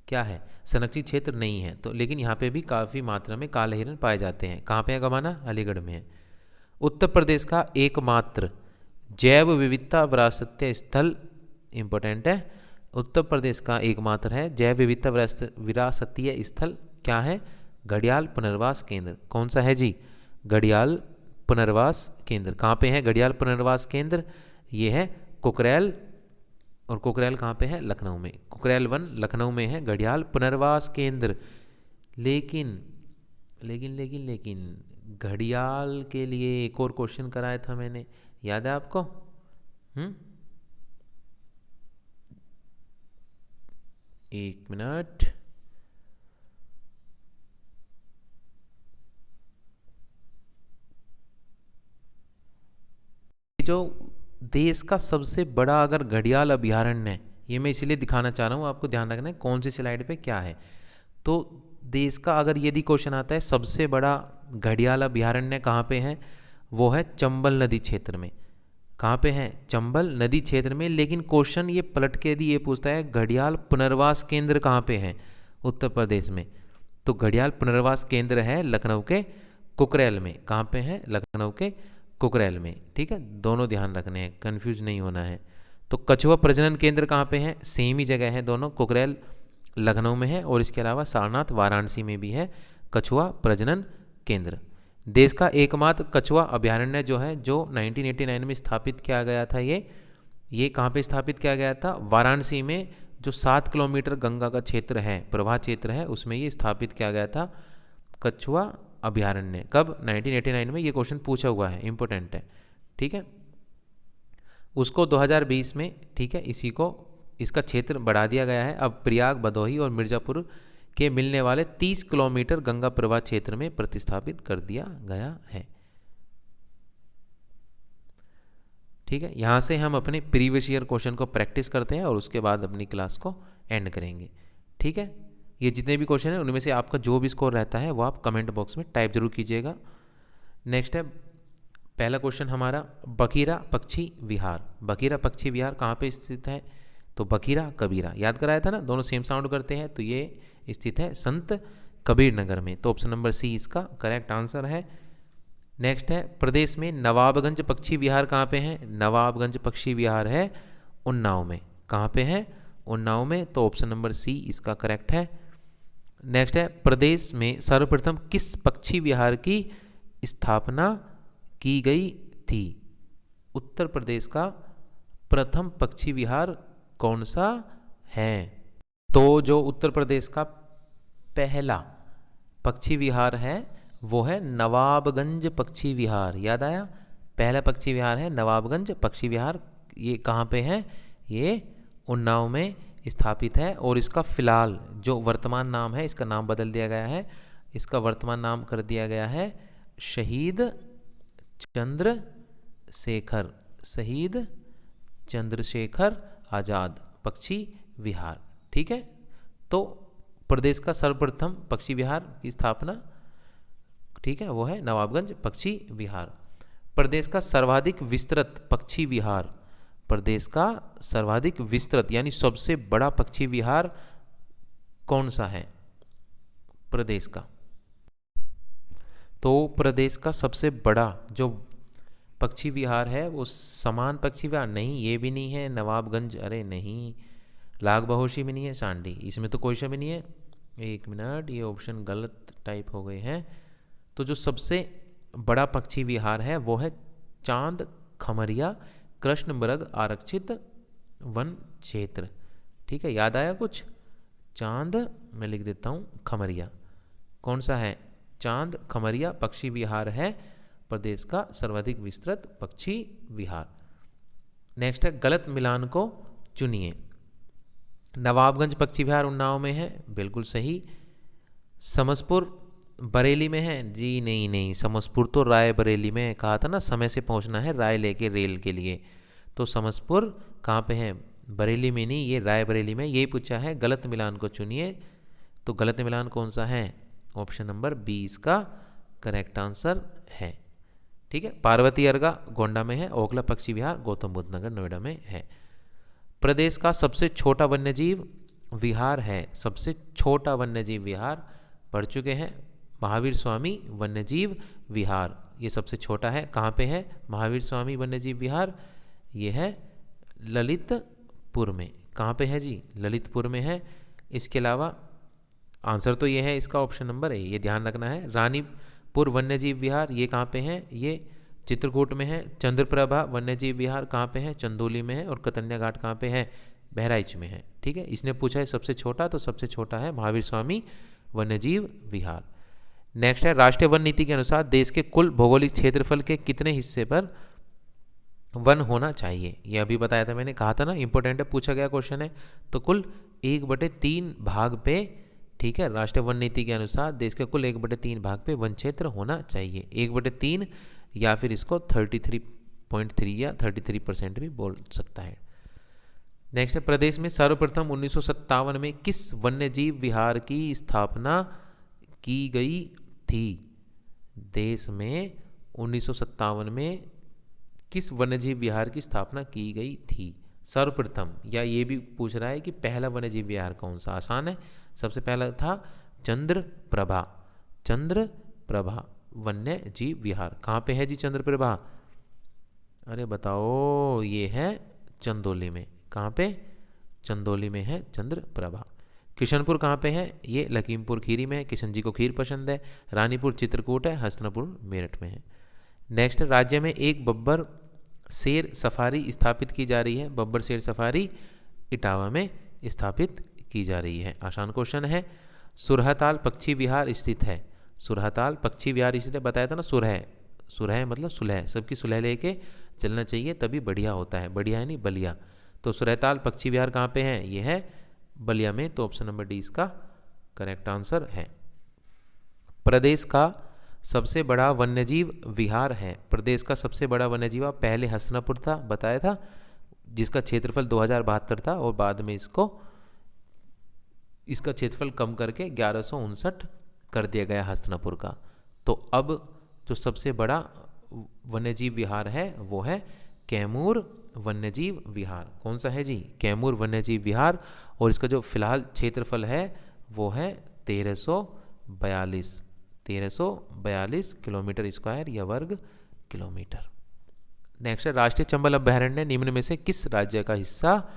क्या है, संरक्षित क्षेत्र नहीं है। तो लेकिन यहाँ पे भी काफ़ी मात्रा में काले हिरण पाए जाते हैं। कहाँ पे है गवाना, अलीगढ़ में है। उत्तर प्रदेश का एकमात्र जैव विविधता विरासतीय स्थल, इम्पोर्टेंट है, उत्तर प्रदेश का एकमात्र है जैव विविधता विरासतीय स्थल क्या है, घड़ियाल पुनर्वास केंद्र। कौन सा है जी, घड़ियाल पुनर्वास केंद्र। कहाँ पे है घड़ियाल पुनर्वास केंद्र, ये है कुकरेल, और कुकरेल कहाँ पे है, लखनऊ में। कुकरेल 1 लखनऊ में है घड़ियाल पुनर्वास केंद्र। लेकिन लेकिन लेकिन लेकिन घड़ियाल के लिए एक और क्वेश्चन कराया था मैंने, याद है आपको? एक मिनट, जो देश का सबसे बड़ा अगर घड़ियाल अभयारण्य है, ये मैं इसलिए दिखाना चाह रहा हूँ, आपको ध्यान रखना है कौन सी स्लाइड पे क्या है। तो देश का अगर यदि क्वेश्चन आता है सबसे बड़ा घड़ियाल अभयारण्य कहाँ पे है, वो है चंबल नदी क्षेत्र में। कहाँ पे है, चंबल नदी क्षेत्र में। लेकिन क्वेश्चन ये पलट के यदि ये पूछता है घड़ियाल पुनर्वास केंद्र कहाँ पे है उत्तर प्रदेश में, तो घड़ियाल पुनर्वास केंद्र है लखनऊ के कुकरेल में। कहाँ पे है, लखनऊ के कुकरेल में। ठीक है, दोनों ध्यान रखने हैं, कंफ्यूज नहीं होना है। तो कछुआ प्रजनन केंद्र कहाँ पे है, सेम ही जगह है दोनों, कुकरेल लखनऊ में है, और इसके अलावा सारनाथ वाराणसी में भी है कछुआ प्रजनन केंद्र। देश का एकमात्र कछुआ अभयारण्य जो है, जो 1989 में स्थापित किया गया था, ये कहाँ पे स्थापित किया गया था, वाराणसी में, जो 7 किलोमीटर गंगा का क्षेत्र है, प्रवाह क्षेत्र है, उसमें ये स्थापित किया गया था कछुआ अभयारण्य। कब, 1989 में। ये क्वेश्चन पूछा हुआ है, इंपॉर्टेंट है। ठीक है, उसको 2020 में, ठीक है, इसी को, इसका क्षेत्र बढ़ा दिया गया है। अब प्रयाग, भदोही और मिर्ज़ापुर के मिलने वाले 30 किलोमीटर गंगा प्रवाह क्षेत्र में प्रतिस्थापित कर दिया गया है। ठीक है, यहाँ से हम अपने प्रीवियस ईयर क्वेश्चन को प्रैक्टिस करते हैं और उसके बाद अपनी क्लास को एंड करेंगे। ठीक है, ये जितने भी क्वेश्चन हैं उनमें से आपका जो भी स्कोर रहता है वो आप कमेंट बॉक्स में टाइप जरूर कीजिएगा। नेक्स्ट है पहला क्वेश्चन हमारा, बखीरा पक्षी विहार। बखीरा पक्षी विहार कहाँ पे स्थित है, तो बखीरा कबीरा, याद कराया था ना, दोनों सेम साउंड करते हैं। तो ये स्थित है संत कबीर नगर में। तो ऑप्शन नंबर सी इसका करेक्ट आंसर है। नेक्स्ट है, प्रदेश में नवाबगंज पक्षी विहार कहाँ पे है, नवाबगंज पक्षी विहार है उन्नाव में। कहाँ पे है, उन्नाव में। तो ऑप्शन नंबर सी इसका करेक्ट है। नेक्स्ट है, प्रदेश में सर्वप्रथम किस पक्षी विहार की स्थापना की गई थी। उत्तर प्रदेश का प्रथम पक्षी विहार कौन सा है, तो जो उत्तर प्रदेश का पहला पक्षी विहार है वो है नवाबगंज पक्षी विहार। याद आया, पहला पक्षी विहार है नवाबगंज पक्षी विहार। ये कहाँ पे है, ये उन्नाव में स्थापित है। और इसका फिलहाल जो वर्तमान नाम है, इसका नाम बदल दिया गया है, इसका वर्तमान नाम कर दिया गया है शहीद चंद्रशेखर, शहीद चंद्रशेखर आज़ाद पक्षी विहार। ठीक है, तो प्रदेश का सर्वप्रथम पक्षी विहार की स्थापना, ठीक है, वो है नवाबगंज पक्षी विहार। प्रदेश का सर्वाधिक विस्तृत पक्षी विहार, प्रदेश का सर्वाधिक विस्तृत यानी सबसे बड़ा पक्षी विहार कौन सा है प्रदेश का, तो प्रदेश का सबसे बड़ा जो पक्षी विहार है वो समान पक्षी विहार नहीं, ये भी नहीं है नवाबगंज, अरे नहीं, लाग बहोशी भी नहीं है, सांडी, इसमें तो कोई सा भी नहीं है। एक मिनट, ये ऑप्शन गलत टाइप हो गए हैं। तो जो सबसे बड़ा पक्षी विहार है वो है चांद खमरिया कृष्ण मृग आरक्षित वन क्षेत्र। ठीक है, याद आया कुछ, चांद, मैं लिख देता हूँ, खमरिया कौन सा है, चांद खमरिया पक्षी विहार है प्रदेश का सर्वाधिक विस्तृत पक्षी विहार। नेक्स्ट है, गलत मिलान को चुनिए। नवाबगंज पक्षी विहार उन्नाव में है, बिल्कुल सही। समसपुर बरेली में है, जी नहीं नहीं, समसपुर तो राय बरेली में, कहा था ना समय से पहुंचना है राय लेके रेल के लिए, तो समसपुर कहाँ पे है, बरेली में नहीं, ये राय बरेली में। यही पूछा है, गलत मिलान को चुनिए, तो गलत मिलान कौन सा है, ऑप्शन नंबर 20 का करेक्ट आंसर है। ठीक है, पार्वती अर्गा गोंडा में है, ओखला पक्षी विहार गौतम बुद्ध नगर नोएडा में है। प्रदेश का सबसे छोटा वन्यजीव विहार है सबसे छोटा वन्यजीव विहार? पढ़ चुके हैं, महावीर स्वामी वन्यजीव विहार, ये सबसे छोटा है। कहाँ पे है महावीर स्वामी वन्यजीव विहार? ये है ललितपुर में। कहाँ पे है जी? ललितपुर में है। इसके अलावा आंसर तो ये है इसका ऑप्शन नंबर ए, ये ध्यान रखना है। रानीपुर वन्यजीव विहार ये कहाँ पे है? ये चित्रकूट में है। चंद्रप्रभा वन्यजीव विहार कहाँ पे है? चंदौली में है। और कतन्या घाट कहाँ पे है? बहराइच में है। ठीक है, इसने पूछा है सबसे छोटा, तो सबसे छोटा है महावीर स्वामी वन्यजीव विहार। नेक्स्ट है, राष्ट्रीय वन नीति के अनुसार देश के कुल भौगोलिक क्षेत्रफल के कितने हिस्से पर वन होना चाहिए? ये अभी बताया था मैंने, कहा था ना इंपॉर्टेंट है, पूछा गया क्वेश्चन है। तो कुल 1/3 भाग पे, ठीक है, राष्ट्रीय वन नीति के अनुसार देश के कुल 1/3 भाग पे वन क्षेत्र होना चाहिए। 1/3 या फिर इसको 33.3 या 33% भी बोल सकता है। नेक्स्ट है, प्रदेश में सर्वप्रथम 1957 में किस वन्यजीव विहार की स्थापना की गई थी? देश में 1957 में किस वन्यजीव विहार की स्थापना की गई थी? सर्वप्रथम, या ये भी पूछ रहा है कि पहला वन्यजीव विहार कौन सा? आसान है, सबसे पहला था चंद्रप्रभा। चंद्रप्रभा वन्य जीव विहार कहाँ पे है जी? चंद्रप्रभा, अरे बताओ, ये है चंदौली में। कहाँ पे? चंदौली में है चंद्रप्रभा। किशनपुर कहाँ पे है? ये लखीमपुर खीरी में है, किशन जी को खीर पसंद है। रानीपुर चित्रकूट है, हसनापुर मेरठ में है। नेक्स्ट, राज्य में एक बब्बर शेर सफारी स्थापित की जा रही है। बब्बर शेर सफारी इटावा में स्थापित की जा रही है। आसान क्वेश्चन है। सुरहताल पक्षी विहार स्थित है। सुरहताल पक्षी विहार स्थित है, बताया था ना। सुरह मतलब सुलह, सबकी सुलह लेके चलना चाहिए तभी बढ़िया होता है। बढ़िया है नहीं, बलिया। तो सुरहताल पक्षी विहार कहाँ पे है? ये है बलिया में। तो ऑप्शन नंबर डी इसका करेक्ट आंसर है। प्रदेश का सबसे बड़ा वन्यजीव विहार है। प्रदेश का सबसे बड़ा वन्यजीव पहले हसनापुर था, बताया था, जिसका क्षेत्रफल 2072 था, और बाद में इसका क्षेत्रफल कम करके 1159 कर दिया गया हसनापुर का। तो अब जो सबसे बड़ा वन्यजीव विहार है वो है कैमूर वन्यजीव विहार। कौन सा है जी? कैमूर वन्यजीव विहार। और इसका जो फिलहाल क्षेत्रफल है वो है 1342 किलोमीटर स्क्वायर या वर्ग किलोमीटर। नेक्स्ट है, राष्ट्रीय चंबल अभयारण्य निम्न में से किस राज्य का हिस्सा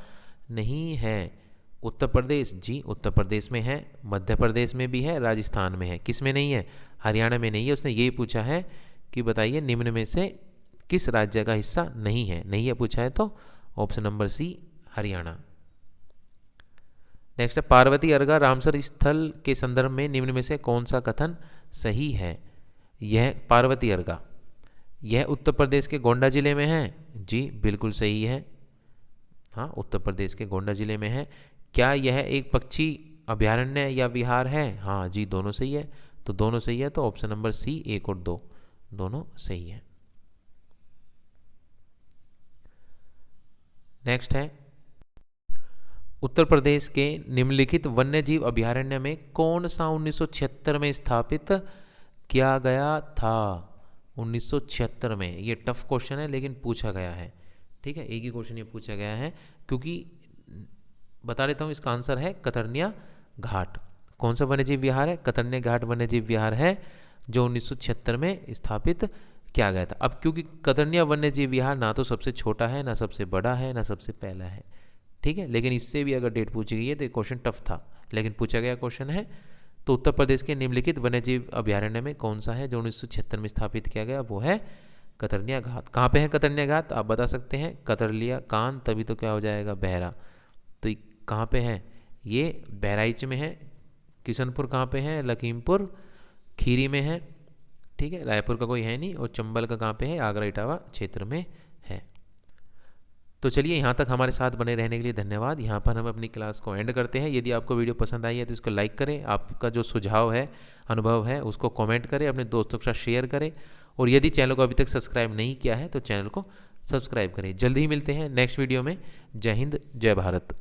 नहीं है? उत्तर प्रदेश जी, उत्तर प्रदेश में है, मध्य प्रदेश में भी है, राजस्थान में है। किस में नहीं है? हरियाणा में नहीं है। उसने ये पूछा है कि बताइए निम्न में से किस राज्य का हिस्सा नहीं है। नहीं है पूछा है तो option number C Haryana. Next है, पार्वती अर्गा रामसर स्थल के संदर्भ में निम्न में से कौन सा कथन सही है? यह पार्वती अर्गा, यह उत्तर प्रदेश के गोंडा जिले में है। जी बिल्कुल सही है, हाँ उत्तर प्रदेश के गोंडा जिले में है। क्या यह एक पक्षी अभयारण्य या विहार है? हाँ जी दोनों सही है। तो दोनों सही है, तो ऑप्शन नंबर सी 1 और 2 दोनों सही है। नेक्स्ट है, उत्तर प्रदेश के निम्नलिखित वन्यजीव अभयारण्य में कौन सा 1976 में स्थापित किया गया था? 1976 में। ये टफ क्वेश्चन है लेकिन पूछा गया है। ठीक है, एक ही क्वेश्चन ये पूछा गया है, क्योंकि बता देता हूँ इसका आंसर है कतरनिया घाट। कौन सा वन्यजीव विहार है? कतरनिया घाट वन्यजीव विहार है, जो 1976 में स्थापित किया गया था। अब क्योंकि कतरनिया वन्यजीव विहार ना तो सबसे छोटा है, ना सबसे बड़ा है, ना सबसे पहला है, ठीक है, लेकिन इससे भी अगर डेट पूछी गई है तो ये क्वेश्चन टफ था, लेकिन पूछा गया क्वेश्चन है। तो उत्तर प्रदेश के निम्नलिखित वन्यजीव अभयारण्य में कौन सा है जो 1976 में स्थापित किया गया? वो है कतरनिया घाट। कहाँ पे है कतरनिया घाट? आप बता सकते हैं। कतरलिया कान, तभी तो क्या हो जाएगा? बहरा। तो कहाँ पे है? ये बहराइच में है। किशनपुर कहाँ पे है? लखीमपुर खीरी में है। ठीक है, रायपुर का कोई है नहीं। और चंबल का कहाँ पे है? आगरा इटावा क्षेत्र में है। तो चलिए, यहाँ तक हमारे साथ बने रहने के लिए धन्यवाद। यहाँ पर हम अपनी क्लास को एंड करते हैं। यदि आपको वीडियो पसंद आई है तो इसको लाइक करें, आपका जो सुझाव है, अनुभव है, उसको कमेंट करें, अपने दोस्तों के साथ शेयर करें, और यदि चैनल को अभी तक सब्सक्राइब नहीं किया है तो चैनल को सब्सक्राइब करें। जल्दी ही मिलते हैं नेक्स्ट वीडियो में। जय हिंद, जय भारत।